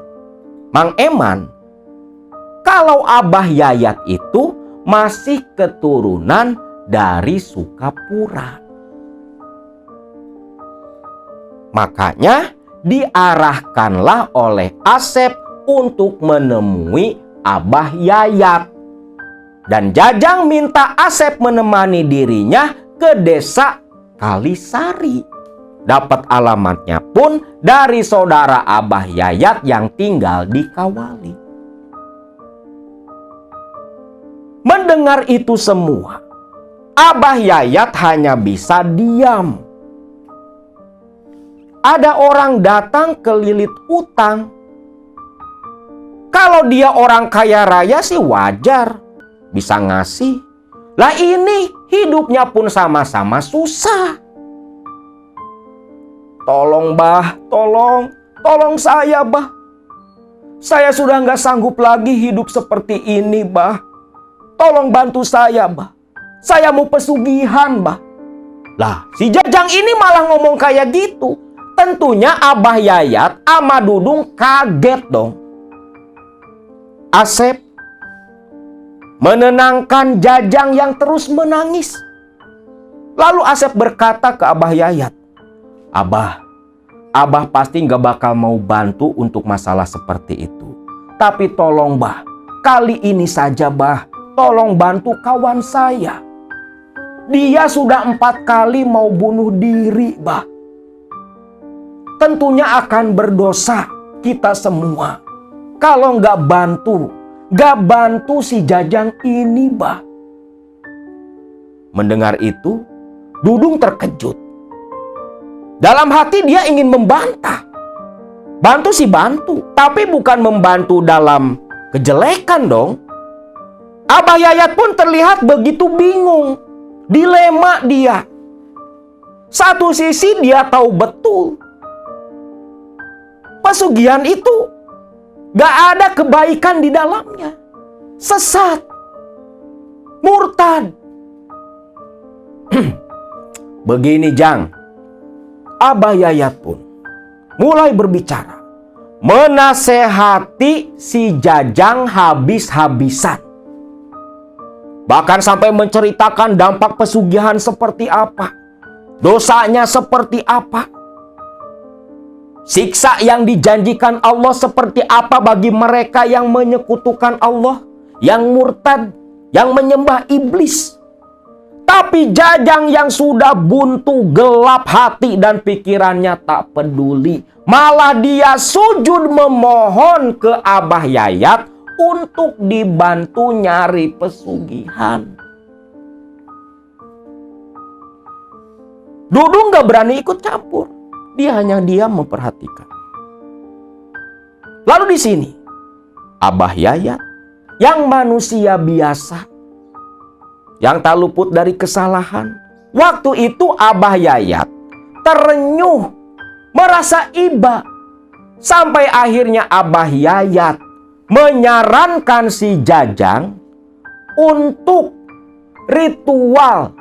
Mang Eman, kalau Abah Yayat itu masih keturunan dari Sukapura. Makanya diarahkanlah oleh Asep untuk menemui Abah Yayat. Dan Jajang minta Asep menemani dirinya ke desa Kalisari. Dapat alamatnya pun dari saudara Abah Yayat yang tinggal di Kawali. Mendengar itu semua, Abah Yayat hanya bisa diam. Ada orang datang kelilit utang. Kalau dia orang kaya raya sih wajar, bisa ngasih. Lah ini hidupnya pun sama-sama susah. Tolong bah, tolong saya bah. Saya sudah nggak sanggup lagi hidup seperti ini bah. Tolong bantu saya, bah. Saya mau pesugihan, bah. Lah, si Jajang ini malah ngomong kayak gitu. Tentunya Abah Yayat sama Dudung kaget dong. Asep menenangkan Jajang yang terus menangis. Lalu Asep berkata ke Abah Yayat, Abah pasti gak bakal mau bantu untuk masalah seperti itu. Tapi tolong, bah, kali ini saja, bah, tolong bantu kawan saya. Dia sudah 4 kali mau bunuh diri, bah. Tentunya akan berdosa kita semua kalau gak bantu si Jajang ini, bah. Mendengar itu, Dudung terkejut. Dalam hati dia ingin membantah. Bantu sih bantu, tapi bukan membantu dalam kejelekan dong. Abah Yayat pun terlihat begitu bingung. Dilema dia. Satu sisi dia tahu betul pesugihan itu gak ada kebaikan di dalamnya. Sesat. Murtad. Begini, Jang. Abah Yayat pun mulai berbicara. Menasehati si Jajang habis-habisan. Bahkan sampai menceritakan dampak pesugihan seperti apa. Dosanya seperti apa. Siksa yang dijanjikan Allah seperti apa bagi mereka yang menyekutukan Allah, yang murtad, yang menyembah iblis. Tapi Jajang yang sudah buntu, gelap hati dan pikirannya tak peduli. Malah dia sujud memohon ke Abah Yayat untuk dibantu nyari pesugihan. Dudung gak berani ikut campur. Dia hanya diam memperhatikan. Lalu di sini, Abah Yayat yang manusia biasa, yang tak luput dari kesalahan. Waktu itu Abah Yayat terenyuh, merasa iba. Sampai akhirnya Abah Yayat menyarankan si Jajang untuk ritual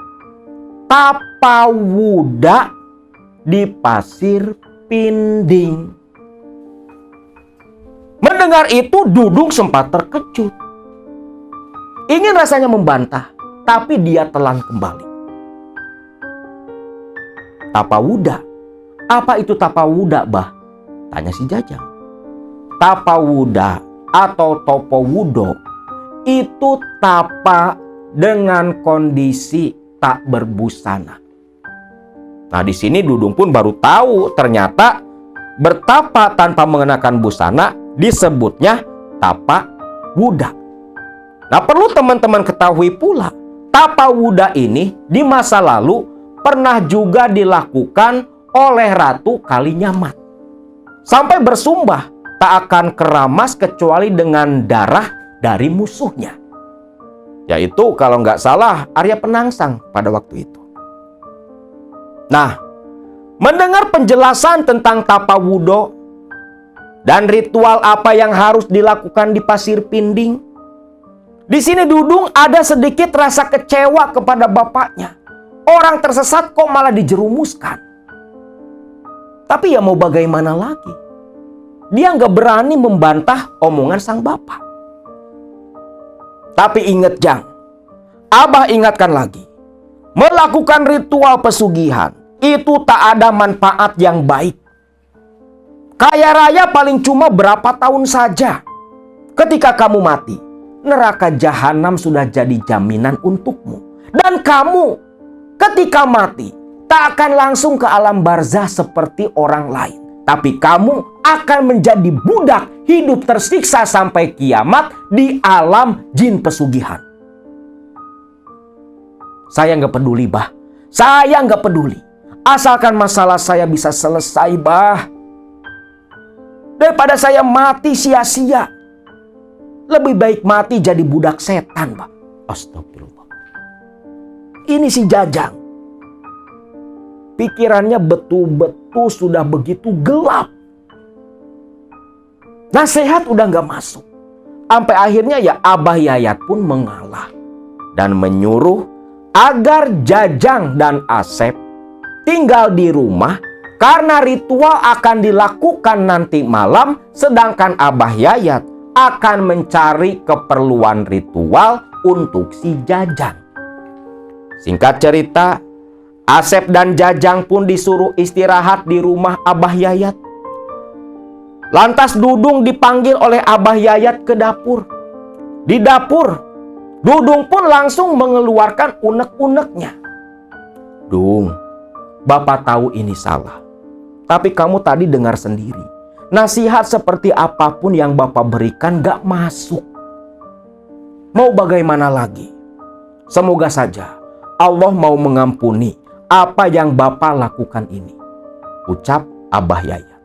tapawuda di Pasir Pinding. Mendengar itu Dudung sempat terkejut. Ingin rasanya membantah, tapi dia telan kembali. Tapawuda? Apa itu tapawuda, bah? Tanya si Jajang. Tapawuda atau Topowudo itu tapa dengan kondisi tak berbusana. Nah, di sini Dudung pun baru tahu ternyata bertapa tanpa mengenakan busana disebutnya tapa wuda. Nah, perlu teman-teman ketahui pula, tapa wuda ini di masa lalu pernah juga dilakukan oleh Ratu Kalinyamat. Sampai bersumpah tak akan keramas kecuali dengan darah dari musuhnya. Yaitu kalau nggak salah Arya Penangsang pada waktu itu. Nah, mendengar penjelasan tentang tapawudo dan ritual apa yang harus dilakukan di Pasir Pinding, di sini Dudung ada sedikit rasa kecewa kepada bapaknya. Orang tersesat kok malah dijerumuskan. Tapi ya mau bagaimana lagi? Dia nggak berani membantah omongan sang bapak. Tapi ingat, Jang, Abah ingatkan lagi, melakukan ritual pesugihan itu tak ada manfaat yang baik. Kaya raya paling cuma berapa tahun saja. Ketika kamu mati, neraka jahanam sudah jadi jaminan untukmu. Dan kamu ketika mati tak akan langsung ke alam barzah seperti orang lain. Tapi kamu akan menjadi budak hidup tersiksa sampai kiamat di alam jin pesugihan. Saya nggak peduli, bah. Saya nggak peduli. Asalkan masalah saya bisa selesai, bah. Daripada saya mati sia-sia. Lebih baik mati jadi budak setan, bah. Astagfirullah. Ini si Jajang. Pikirannya betul-betul sudah begitu gelap. Nasihat udah nggak masuk. Sampai akhirnya ya Abah Yayat pun mengalah. dan menyuruh agar Jajang dan Asep tinggal di rumah karena ritual akan dilakukan nanti malam, sedangkan Abah Yayat akan mencari keperluan ritual untuk si Jajang. Singkat cerita, Asep dan Jajang pun disuruh istirahat di rumah Abah Yayat. Lantas Dudung dipanggil oleh Abah Yayat ke dapur. Di dapur, Dudung pun langsung mengeluarkan unek-uneknya. "Dung, Bapak tahu ini salah. Tapi kamu tadi dengar sendiri. Nasihat seperti apapun yang Bapak berikan gak masuk. Mau bagaimana lagi? Semoga saja Allah mau mengampuni apa yang Bapak lakukan ini," ucap Abah Yayat.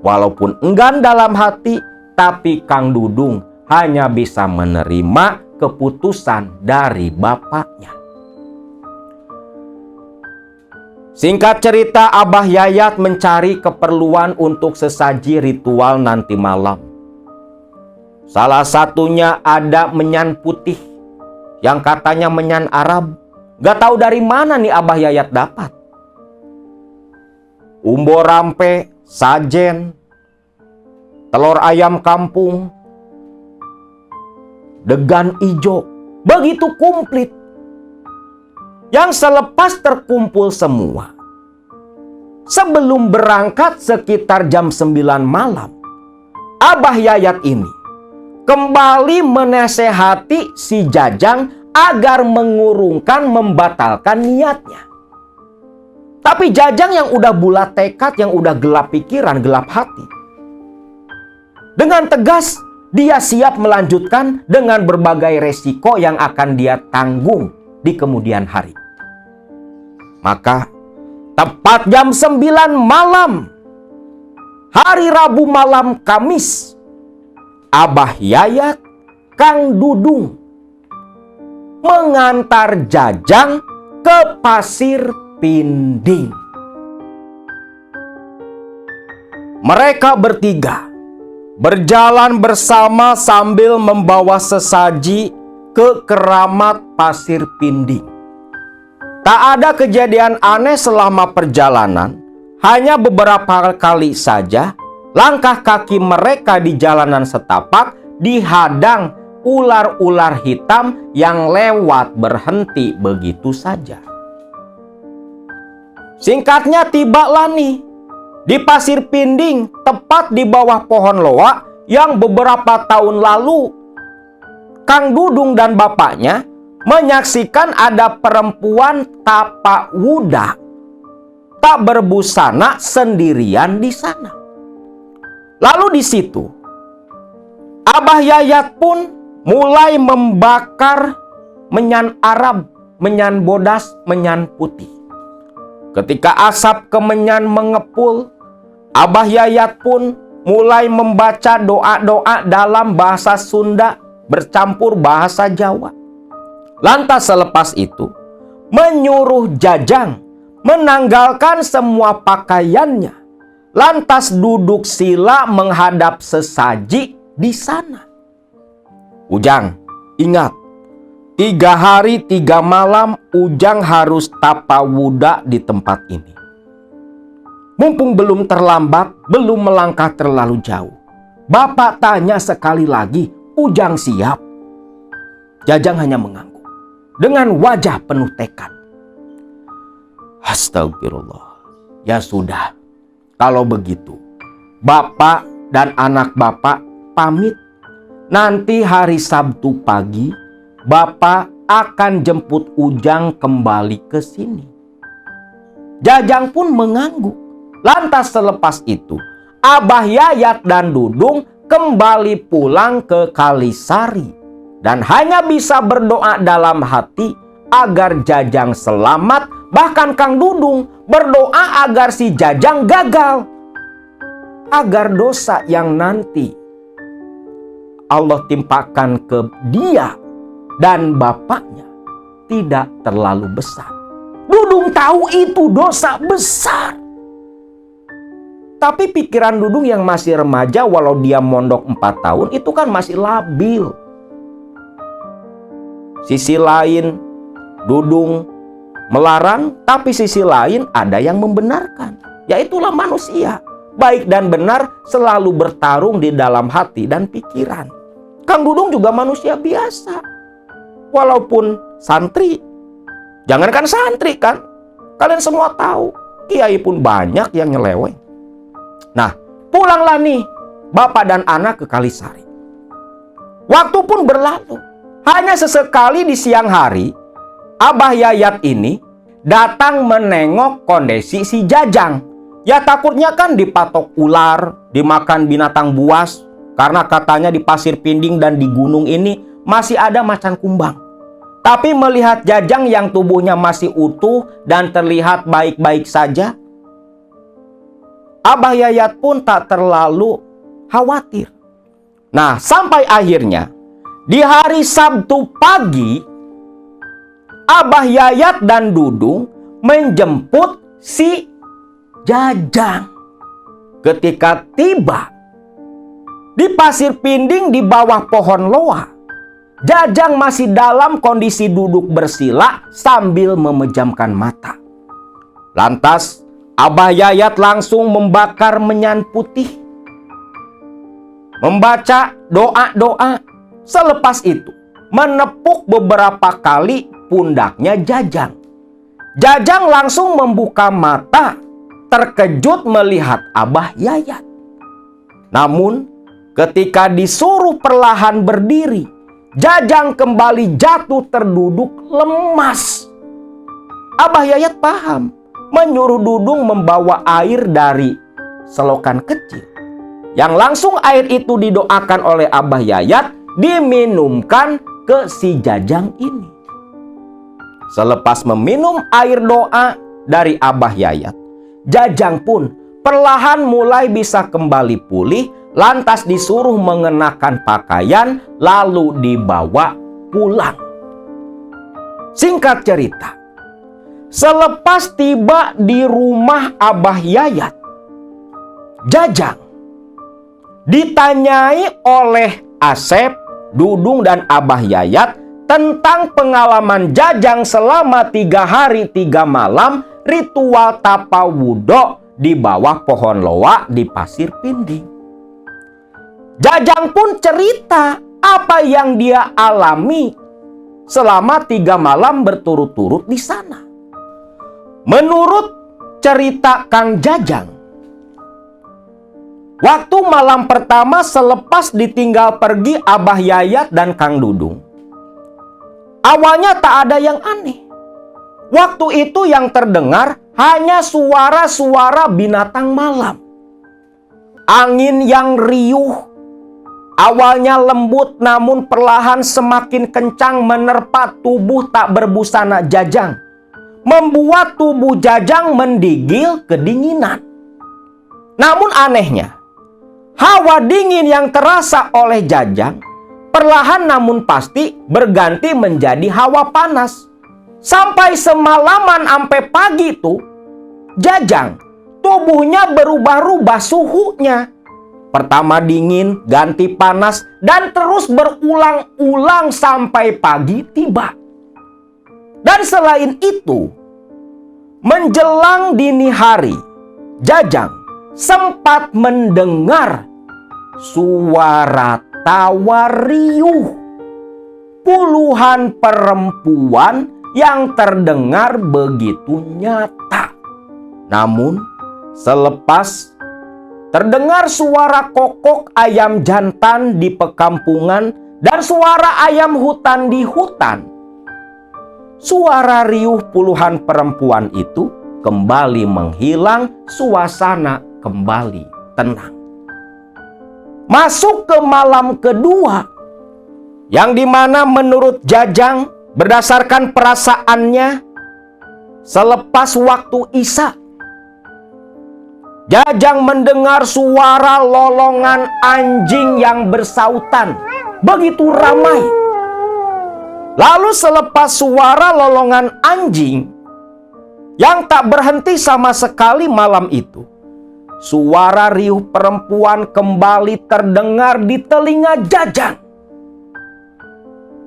Walaupun enggan dalam hati, tapi Kang Dudung hanya bisa menerima keputusan dari bapaknya. Singkat cerita, Abah Yayat mencari keperluan untuk sesaji ritual nanti malam. Salah satunya ada menyan putih, yang katanya menyan Arab. Gak tahu dari mana nih Abah Yayat dapat. Umbo rampe, sajen, telur ayam kampung, degan ijo, begitu komplit. Yang selepas terkumpul semua, sebelum berangkat sekitar jam 9 malam, Abah Yayat ini kembali menasehati si Jajang agar mengurungkan, membatalkan niatnya. Tapi Jajang yang udah bulat tekad, yang udah gelap pikiran, gelap hati, dengan tegas dia siap melanjutkan dengan berbagai resiko yang akan dia tanggung di kemudian hari. Maka tepat jam 9 malam, hari Rabu malam Kamis, Abah Yayat, Kang Dudung mengantar Jajang ke Pasir Pinding. Mereka bertiga berjalan bersama sambil membawa sesaji ke keramat Pasir Pinding. Tak ada kejadian aneh selama perjalanan, hanya beberapa kali saja langkah kaki mereka di jalanan setapak dihadang ular-ular hitam yang lewat berhenti begitu saja. Singkatnya tibalah nih di Pasir Pinding, tepat di bawah pohon loa yang beberapa tahun lalu Kang Dudung dan bapaknya menyaksikan ada perempuan tapak wuda tak berbusana sendirian di sana. Lalu di situ Abah Yayat pun mulai membakar menyan Arab, menyan bodas, menyan putih. Ketika asap kemenyan mengepul, Abah Yayat pun mulai membaca doa-doa dalam bahasa Sunda bercampur bahasa Jawa. Lantas selepas itu menyuruh Jajang menanggalkan semua pakaiannya, lantas duduk sila menghadap sesaji di sana. "Ujang, ingat, 3 hari 3 malam Ujang harus tapa wuda di tempat ini. Mumpung belum terlambat, belum melangkah terlalu jauh. Bapak tanya sekali lagi, Ujang siap?" Jajang hanya mengangguk dengan wajah penuh tekad. "Astagfirullah. Ya sudah, kalau begitu Bapak dan anak Bapak pamit. Nanti hari Sabtu pagi Bapak akan jemput Ujang kembali ke sini." Jajang pun mengangguk. Lantas selepas itu Abah Yayat dan Dudung kembali pulang ke Kalisari dan hanya bisa berdoa dalam hati agar Jajang selamat. Bahkan Kang Dudung berdoa agar si Jajang gagal, agar dosa yang nanti Allah timpakan ke dia dan bapaknya tidak terlalu besar. Dudung tahu itu dosa besar. Tapi pikiran Dudung yang masih remaja, walau dia mondok 4 tahun, itu kan masih labil. sisi lain Dudung melarang, tapi sisi lain ada yang membenarkan. Yaitulah manusia. Baik dan benar selalu bertarung di dalam hati dan pikiran. Kang Dudung juga manusia biasa. Walaupun santri. Jangankan santri kan. Kalian semua tahu. Kiai pun banyak yang nyeleweng. Nah, pulanglah nih bapak dan anak ke Kalisari. Waktu pun berlalu. Hanya sesekali di siang hari, Abah Yayat ini datang menengok kondisi si Jajang. Ya takutnya kan dipatok ular, dimakan binatang buas. Karena katanya di Pasir Pinding dan di gunung ini masih ada macan kumbang. Tapi melihat Jajang yang tubuhnya masih utuh dan terlihat baik-baik saja, Abah Yayat pun tak terlalu khawatir. Nah, sampai akhirnya di hari Sabtu pagi, Abah Yayat dan Dudung menjemput si Jajang. Ketika tiba di Pasir Pinding di bawah pohon loa, Jajang masih dalam kondisi duduk bersila sambil memejamkan mata. Lantas Abah Yayat langsung membakar menyan putih, membaca doa-doa. Selepas itu menepuk beberapa kali pundaknya Jajang. Jajang langsung membuka mata, terkejut melihat Abah Yayat. Namun ketika disuruh perlahan berdiri, Jajang kembali jatuh terduduk lemas. Abah Yayat paham, menyuruh Dudung membawa air dari selokan kecil. Yang langsung air itu didoakan oleh Abah Yayat, diminumkan ke si Jajang ini. Selepas meminum air doa dari Abah Yayat, Jajang pun perlahan mulai bisa kembali pulih, lantas disuruh mengenakan pakaian, lalu dibawa pulang. Singkat cerita, selepas tiba di rumah Abah Yayat, Jajang ditanyai oleh Asep, Dudung, dan Abah Yayat tentang pengalaman Jajang selama 3 hari 3 malam ritual tapa wudhu di bawah pohon loa di Pasir Pinding. Jajang pun cerita apa yang dia alami selama 3 malam berturut-turut di sana. Menurut cerita Kang Jajang, waktu malam pertama selepas ditinggal pergi Abah Yayat dan Kang Dudung, awalnya tak ada yang aneh. Waktu itu yang terdengar hanya suara-suara binatang malam. Angin yang riuh, awalnya lembut namun perlahan semakin kencang menerpa tubuh tak berbusana Jajang, membuat tubuh Jajang menggigil kedinginan. Namun anehnya, hawa dingin yang terasa oleh Jajang perlahan namun pasti berganti menjadi hawa panas. Sampai semalaman sampai pagi itu, Jajang tubuhnya berubah-ubah suhunya. Pertama dingin, ganti panas, dan terus berulang-ulang sampai pagi tiba. Dan selain itu, menjelang dini hari, Jajang sempat mendengar suara tawa riuh puluhan perempuan yang terdengar begitu nyata. Namun selepas terdengar suara kokok ayam jantan di pekampungan dan suara ayam hutan di hutan, suara riuh puluhan perempuan itu kembali menghilang, suasana kembali tenang. Masuk ke malam kedua, yang dimana menurut Jajang berdasarkan perasaannya selepas waktu Isya, Jajang mendengar suara lolongan anjing yang bersautan begitu ramai. Lalu selepas suara lolongan anjing yang tak berhenti sama sekali malam itu, suara riuh perempuan kembali terdengar di telinga Jajang.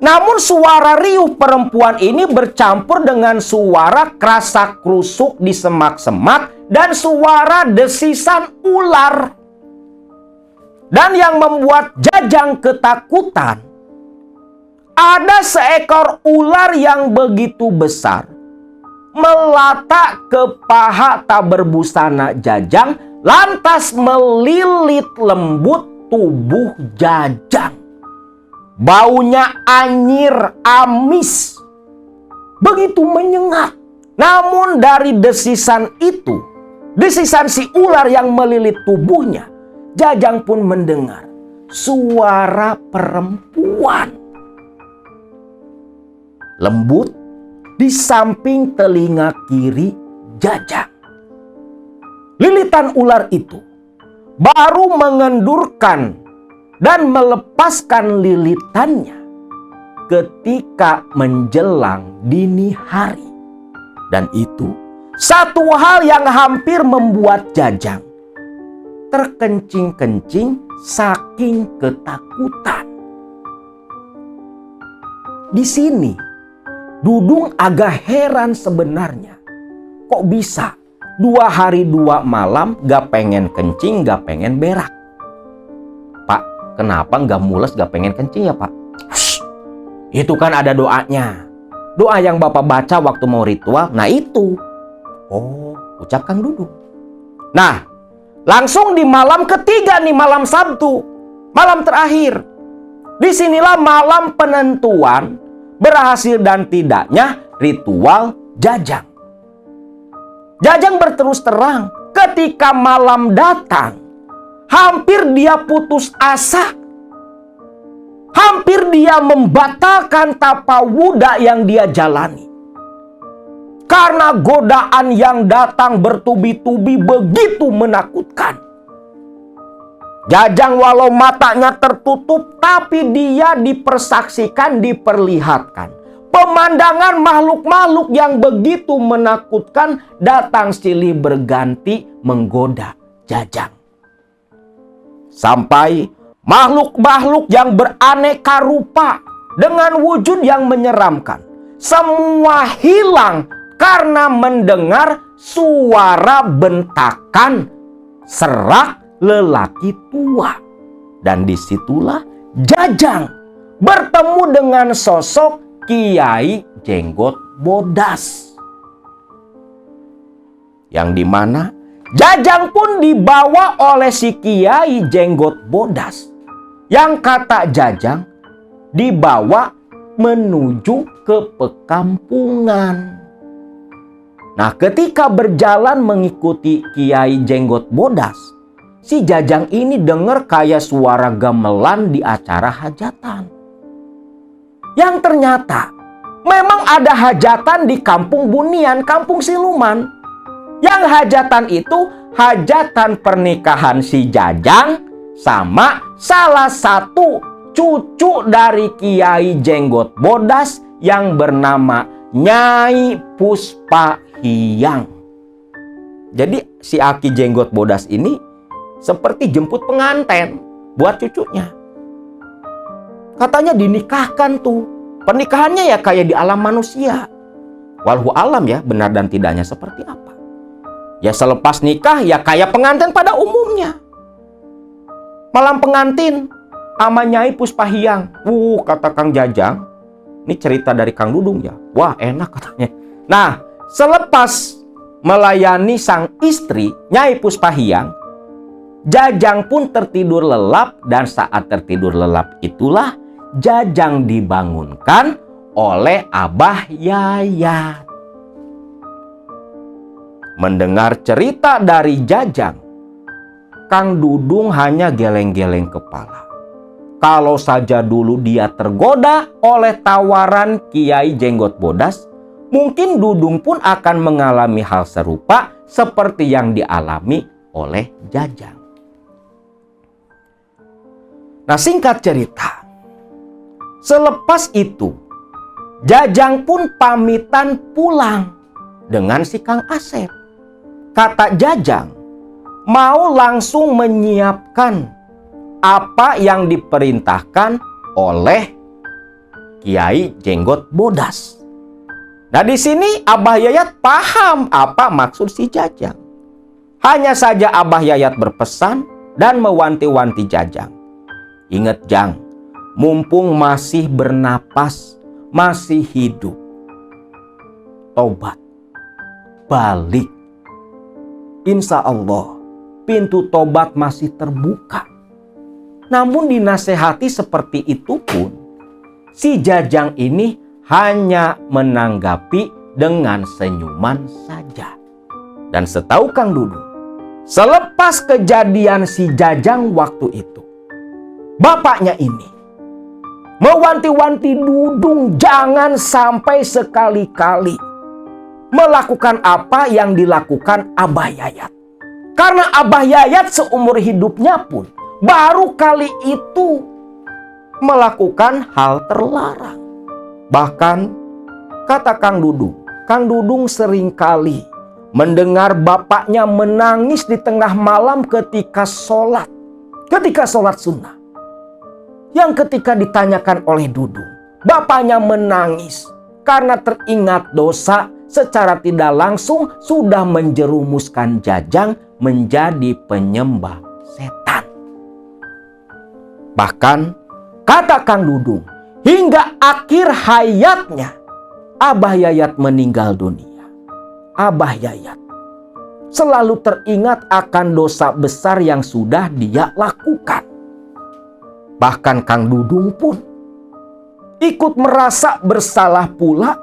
Namun suara riuh perempuan ini bercampur dengan suara krasak-krusuk di semak-semak dan suara desisan ular. Dan yang membuat Jajang ketakutan, ada seekor ular yang begitu besar melata ke paha tak berbusana Jajang, lantas melilit lembut tubuh Jajang. Baunya anyir amis, begitu menyengat. Namun dari desisan itu, desisan si ular yang melilit tubuhnya, Jajang pun mendengar suara perempuan. Lembut di samping telinga kiri Jajang. Lilitan ular itu baru mengendurkan dan melepaskan lilitannya ketika menjelang dini hari. Dan itu satu hal yang hampir membuat Jajang terkencing-kencing saking ketakutan. Di sini Dudung agak heran sebenarnya. Kok bisa 2 hari 2 malam gak pengen kencing, gak pengen berak? Pak, kenapa gak mules, gak pengen kencing ya Pak? Itu kan ada doanya. Doa yang Bapak baca waktu mau ritual. Nah itu. Oh, ucap Kang Dudung. Nah, langsung di malam ketiga nih, malam Sabtu. Malam terakhir. Disinilah malam penentuan berhasil dan tidaknya ritual Jajang. Jajang berterus terang ketika malam datang, hampir dia putus asa. Hampir dia membatalkan tapawuda yang dia jalani. Karena godaan yang datang bertubi-tubi begitu menakutkan. Jajang walau matanya tertutup, tapi dia dipersaksikan, diperlihatkan pemandangan makhluk-makhluk yang begitu menakutkan datang silih berganti menggoda Jajang. Sampai makhluk-makhluk yang beraneka rupa dengan wujud yang menyeramkan semua hilang karena mendengar suara bentakan serak lelaki tua. Dan disitulah Jajang bertemu dengan sosok Kiai Jenggot Bodas, yang dimana Jajang pun dibawa oleh si Kiai Jenggot Bodas, yang kata Jajang dibawa menuju ke pekampungan. Nah, ketika berjalan mengikuti Kiai Jenggot Bodas, si Jajang ini dengar kayak suara gamelan di acara hajatan. Yang ternyata memang ada hajatan di Kampung Bunian, Kampung Siluman. Yang hajatan itu hajatan pernikahan si Jajang sama salah satu cucu dari Kiai Jenggot Bodas yang bernama Nyai Puspahyang. Jadi si Aki Jenggot Bodas ini seperti jemput pengantin buat cucunya. Katanya dinikahkan tuh. Pernikahannya ya kayak di alam manusia. Walhu alam ya, benar dan tidaknya seperti apa. Ya selepas nikah ya kayak pengantin pada umumnya. Malam pengantin sama Nyai Puspahyang. Kata Kang Jajang. Ini cerita dari Kang Dudung ya. Wah enak katanya. Nah, selepas melayani sang istri Nyai Puspahyang, Jajang pun tertidur lelap. Dan saat tertidur lelap itulah Jajang dibangunkan oleh Abah Yayat. Mendengar cerita dari Jajang, Kang Dudung hanya geleng-geleng kepala. Kalau saja dulu dia tergoda oleh tawaran Kiai Jenggot Bodas, mungkin Dudung pun akan mengalami hal serupa seperti yang dialami oleh Jajang. Nah, singkat cerita, selepas itu Jajang pun pamitan pulang dengan si Kang Asep. Kata Jajang, mau langsung menyiapkan apa yang diperintahkan oleh Kiai Jenggot Bodas. Nah, di sini Abah Yayat paham apa maksud si Jajang. Hanya saja Abah Yayat berpesan dan mewanti-wanti Jajang. Ingat Jang, mumpung masih bernapas, masih hidup, tobat, balik. Insya Allah pintu tobat masih terbuka. Namun dinasehati seperti itu pun, si Jajang ini hanya menanggapi dengan senyuman saja. Dan setahu Kang Dudung, selepas kejadian si Jajang waktu itu, bapaknya ini mewanti-wanti Dudung jangan sampai sekali-kali melakukan apa yang dilakukan Abah Yayat. Karena Abah Yayat seumur hidupnya pun baru kali itu melakukan hal terlarang. Bahkan kata Kang Dudung seringkali mendengar bapaknya menangis di tengah malam ketika sholat sunnah. Yang ketika ditanyakan oleh Dudung, bapaknya menangis karena teringat dosa secara tidak langsung sudah menjerumuskan Jajang menjadi penyembah setan. Bahkan kata Kang Dudung, hingga akhir hayatnya Abah Yayat meninggal dunia. Abah Yayat selalu teringat akan dosa besar yang sudah dia lakukan. Bahkan Kang Dudung pun ikut merasa bersalah pula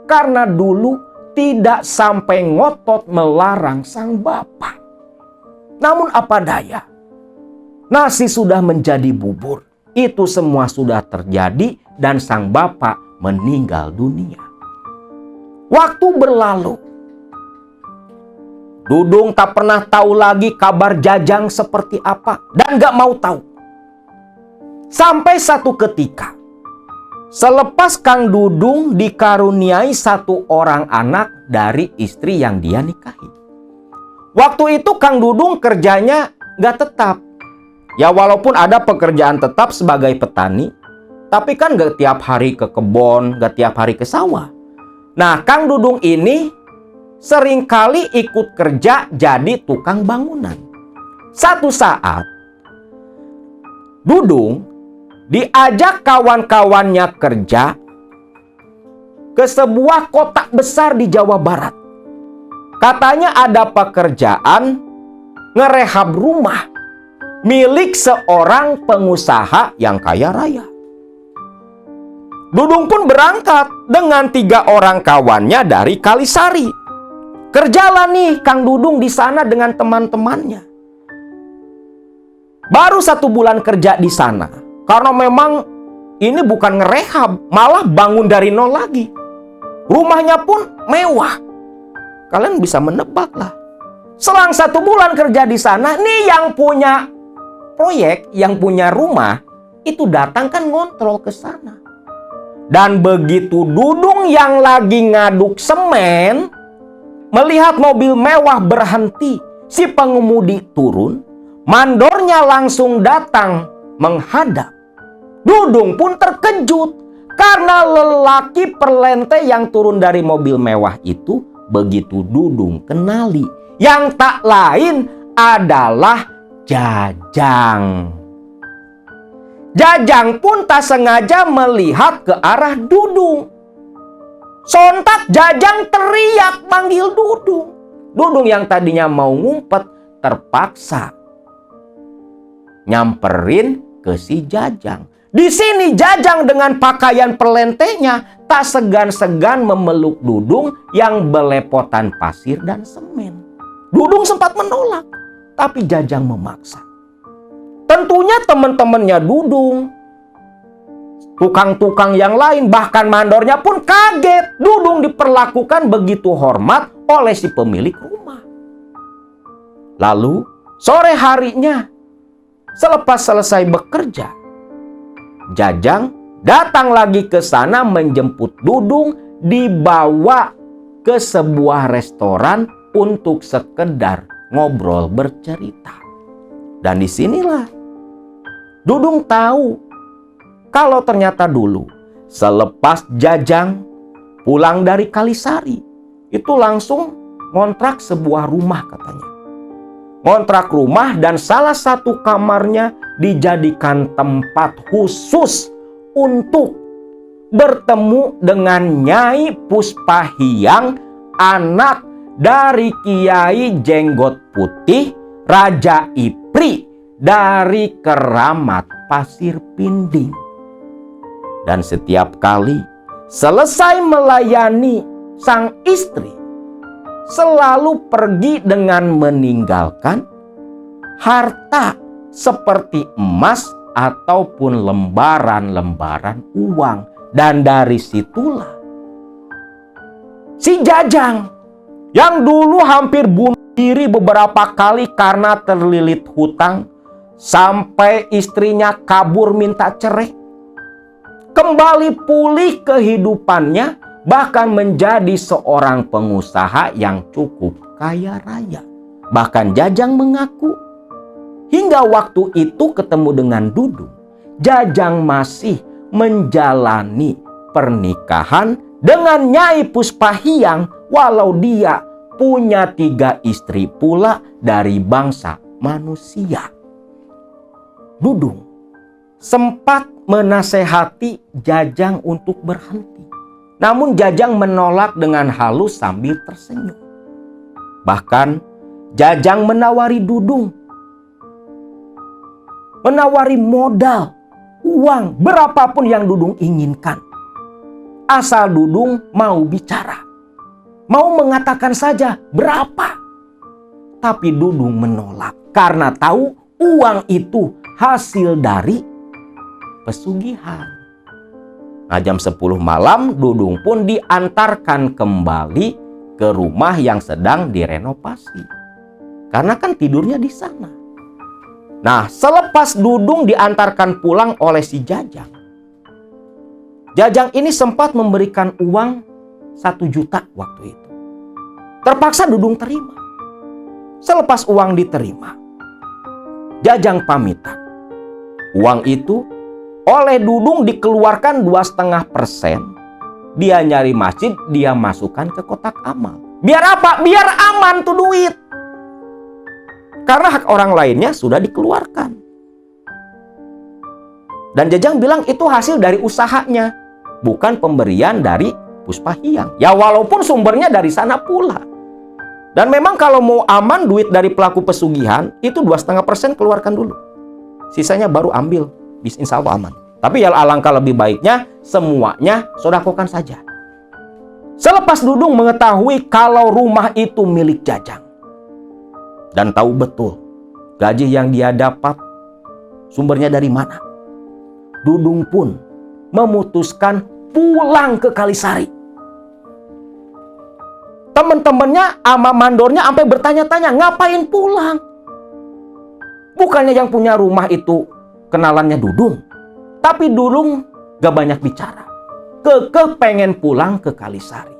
karena dulu tidak sampai ngotot melarang sang bapak. Namun apa daya, nasi sudah menjadi bubur. Itu semua sudah terjadi dan sang bapak meninggal dunia. Waktu berlalu, Dudung tak pernah tahu lagi kabar Jajang seperti apa dan gak mau tahu. Sampai satu ketika, selepas Kang Dudung dikaruniai satu orang anak dari istri yang dia nikahi. Waktu itu Kang Dudung kerjanya gak tetap. Ya walaupun ada pekerjaan tetap sebagai petani, tapi kan gak tiap hari ke kebun, gak tiap hari ke sawah. Nah, Kang Dudung ini seringkali ikut kerja jadi tukang bangunan. Satu saat, Dudung diajak kawan-kawannya kerja ke sebuah kota besar di Jawa Barat. Katanya ada pekerjaan ngerehab rumah milik seorang pengusaha yang kaya raya. Dudung pun berangkat dengan 3 orang kawannya dari Kalisari. Kerjalah nih Kang Dudung di sana dengan teman-temannya. Baru 1 bulan kerja di sana, karena memang ini bukan ngerehab, malah bangun dari nol lagi. Rumahnya pun mewah. Kalian bisa menebak lah. Selang 1 bulan kerja di sana, nih yang punya proyek, yang punya rumah, itu datang kan ngontrol ke sana. Dan begitu Dudung yang lagi ngaduk semen melihat mobil mewah berhenti, si pengemudi turun, mandornya langsung datang menghadap. Dudung pun terkejut karena lelaki perlente yang turun dari mobil mewah itu begitu Dudung kenali, yang tak lain adalah Jajang. Jajang pun tak sengaja melihat ke arah Dudung. Sontak Jajang teriak manggil Dudung. Dudung yang tadinya mau ngumpet terpaksa nyamperin ke si Jajang. Di sini Jajang dengan pakaian perlentenya tak segan-segan memeluk Dudung yang belepotan pasir dan semen. Dudung sempat menolak, tapi Jajang memaksa. Tentunya teman-temannya Dudung, tukang-tukang yang lain, bahkan mandornya pun kaget. Dudung diperlakukan begitu hormat oleh si pemilik rumah. Lalu sore harinya, selepas selesai bekerja, Jajang datang lagi ke sana menjemput Dudung, dibawa ke sebuah restoran untuk sekedar ngobrol bercerita. Dan disinilah Dudung tahu kalau ternyata dulu Selepas Jajang pulang dari Kalisari, itu langsung ngontrak sebuah rumah katanya. Ngontrak rumah dan salah satu kamarnya dijadikan tempat khusus untuk bertemu dengan Nyai Puspahyang, anak dari Kiai Jenggot Putih, Raja Ipri dari Keramat Pasir Pinding. Dan setiap kali selesai melayani sang istri, selalu pergi dengan meninggalkan harta seperti emas ataupun lembaran-lembaran uang. Dan dari situlah si Jajang yang dulu hampir bunuh diri beberapa kali karena terlilit hutang, sampai istrinya kabur minta cerai, kembali pulih kehidupannya, bahkan menjadi seorang pengusaha yang cukup kaya raya. Bahkan Jajang mengaku hingga waktu itu ketemu dengan Dudung, Jajang masih menjalani pernikahan dengan Nyai Puspahyang, walau dia punya 3 istri pula dari bangsa manusia. Dudung sempat menasehati Jajang untuk berhenti, namun Jajang menolak dengan halus sambil tersenyum. Bahkan Jajang menawari Dudung, menawari modal, uang, berapapun yang Dudung inginkan. Asal Dudung mau bicara, mau mengatakan saja berapa. Tapi Dudung menolak karena tahu uang itu hasil dari pesugihan. Nah, jam 10 malam Dudung pun diantarkan kembali ke rumah yang sedang direnovasi. Karena kan tidurnya di sana. Nah, selepas Dudung diantarkan pulang oleh si Jajang, Jajang ini sempat memberikan uang 1 juta waktu itu. Terpaksa Dudung terima. Selepas uang diterima, Jajang pamitan. Uang itu oleh Dudung dikeluarkan 2,5%. Dia nyari masjid, dia masukkan ke kotak amal. Biar apa? Biar aman tuh duit. Karena hak orang lainnya sudah dikeluarkan. Dan Jajang bilang itu hasil dari usahanya, bukan pemberian dari Puspahyang. Ya walaupun sumbernya dari sana pula. Dan memang kalau mau aman duit dari pelaku pesugihan, itu 2,5% keluarkan dulu. Sisanya baru ambil, insya Allah aman. Tapi ya alangkah lebih baiknya semuanya sodakokan saja. Selepas Dudung mengetahui kalau rumah itu milik Jajang, dan tahu betul gaji yang dia dapat sumbernya dari mana, Dudung pun memutuskan pulang ke Kalisari. Teman-temannya sama mandornya sampai bertanya-tanya, ngapain pulang? Bukannya yang punya rumah itu kenalannya Dudung. Tapi Dudung gak banyak bicara. Kekeh pengen pulang ke Kalisari.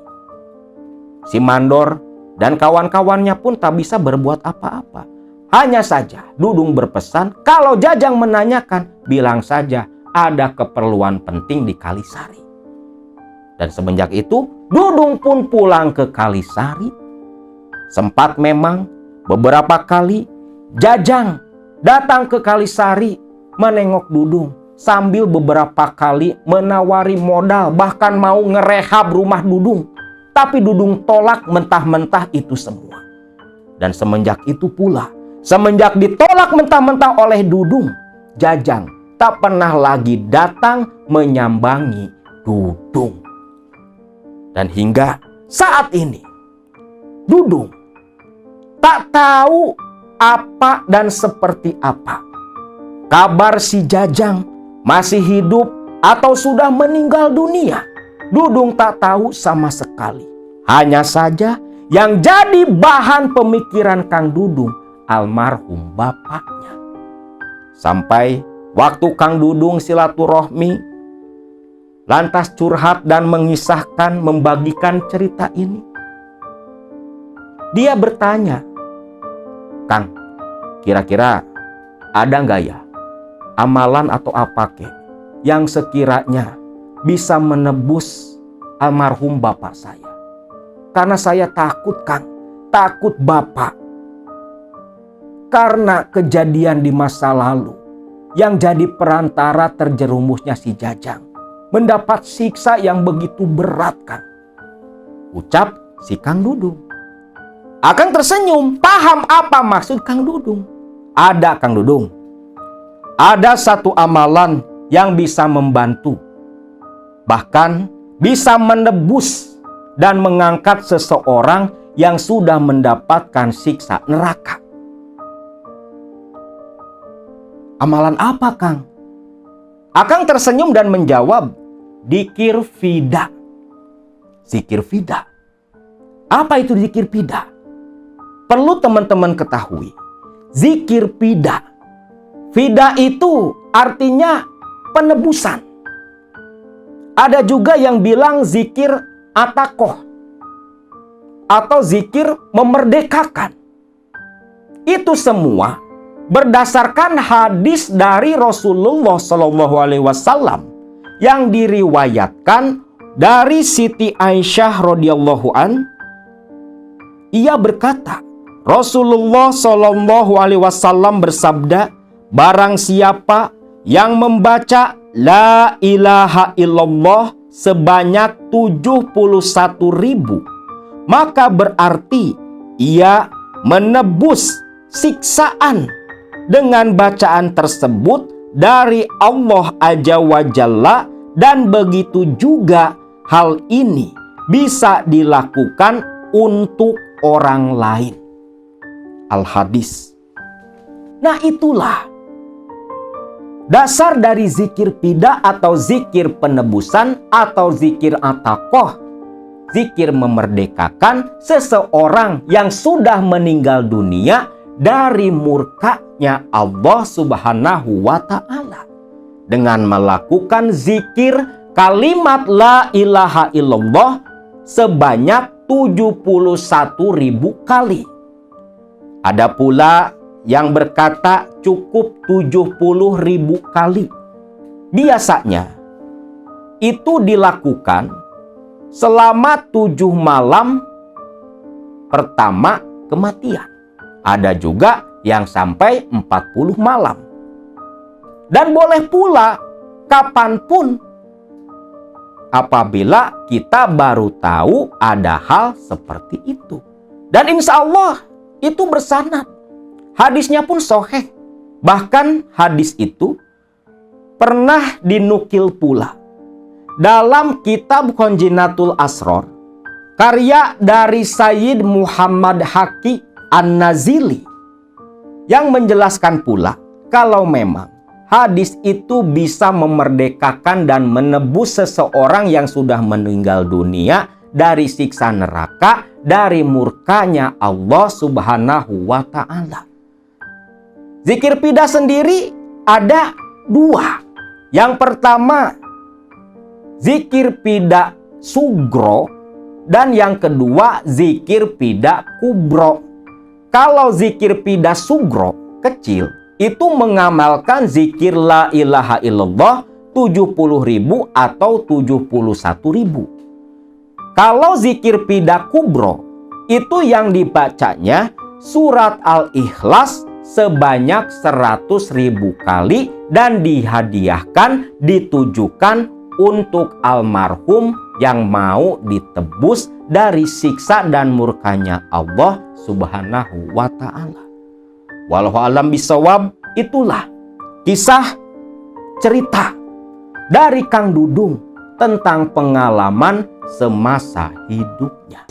Si mandor dan kawan-kawannya pun tak bisa berbuat apa-apa. Hanya saja Dudung berpesan kalau Jajang menanyakan, bilang saja ada keperluan penting di Kalisari. Dan semenjak itu Dudung pun pulang ke Kalisari. Sempat memang beberapa kali Jajang datang ke Kalisari menengok Dudung, sambil beberapa kali menawari modal, bahkan mau ngerehab rumah Dudung. Tapi Dudung tolak mentah-mentah itu semua. Dan semenjak itu pula, semenjak ditolak mentah-mentah oleh Dudung, Jajang tak pernah lagi datang menyambangi Dudung. Dan hingga saat ini, Dudung tak tahu apa dan seperti apa kabar si Jajang, masih hidup atau sudah meninggal dunia. Dudung tak tahu sama sekali. Hanya saja yang jadi bahan pemikiran Kang Dudung, almarhum bapaknya. Sampai waktu Kang Dudung silaturahmi, lantas curhat dan mengisahkan, membagikan cerita ini, dia bertanya, Kang, kira-kira ada nggak ya amalan atau apa yang sekiranya bisa menebus almarhum bapak saya. Karena saya takut, Kang. Takut bapak. Karena kejadian di masa lalu yang jadi perantara terjerumusnya si Jajang. Mendapat siksa yang begitu berat, Kang. Ucap si Kang Dudung. Akang tersenyum, paham apa maksud Kang Dudung. Ada, Kang Dudung. Ada satu amalan yang bisa membantu. Bahkan bisa menebus dan mengangkat seseorang yang sudah mendapatkan siksa neraka. Amalan apa, Kang? Akang tersenyum dan menjawab, zikir fida. Zikir fida. Apa itu zikir fida? Perlu teman-teman ketahui. Zikir fida. Fida itu artinya penebusan. Ada juga yang bilang zikir atakoh atau zikir memerdekakan. Itu semua berdasarkan hadis dari Rasulullah SAW yang diriwayatkan dari Siti Aisyah radhiyallahu an. Ia berkata, Rasulullah SAW bersabda, barang siapa yang membaca la ilaha illallah sebanyak 71.000, maka berarti ia menebus siksaan dengan bacaan tersebut dari Allah Azza wa Jalla, dan begitu juga hal ini bisa dilakukan untuk orang lain. Al-Hadis. Nah, itulah dasar dari zikir fida atau zikir penebusan atau zikir atakoh. Zikir memerdekakan seseorang yang sudah meninggal dunia dari murkanya Allah Subhanahu wa Ta'ala. Dengan melakukan zikir kalimat la ilaha illallah sebanyak 71.000 kali. Ada pula yang berkata cukup 70.000 kali. Biasanya itu dilakukan selama 7 malam pertama kematian. Ada juga yang sampai 40 malam. Dan boleh pula kapanpun apabila kita baru tahu ada hal seperti itu. Dan insya Allah itu bersanad. Hadisnya pun sahih. Bahkan hadis itu pernah dinukil pula dalam kitab Khonjinatul Asror, karya dari Sayyid Muhammad Haqi An-Nazili, yang menjelaskan pula kalau memang hadis itu bisa memerdekakan dan menebus seseorang yang sudah meninggal dunia dari siksa neraka, dari murkanya Allah Subhanahu wa Ta'ala. Zikir fida sendiri ada 2. Yang pertama, zikir fida sugro, dan yang kedua zikir fida kubro. Kalau zikir fida sugro kecil, itu mengamalkan zikir la ilaha illallah 70.000 atau 71.000. Kalau zikir fida kubro, itu yang dibacanya surat Al-Ikhlas sebanyak 100.000 kali dan dihadiahkan, ditujukan untuk almarhum yang mau ditebus dari siksa dan murkanya Allah Subhanahu wa Ta'ala. Wallahu a'lam bishawab. Itulah kisah cerita dari Kang Dudung tentang pengalaman semasa hidupnya.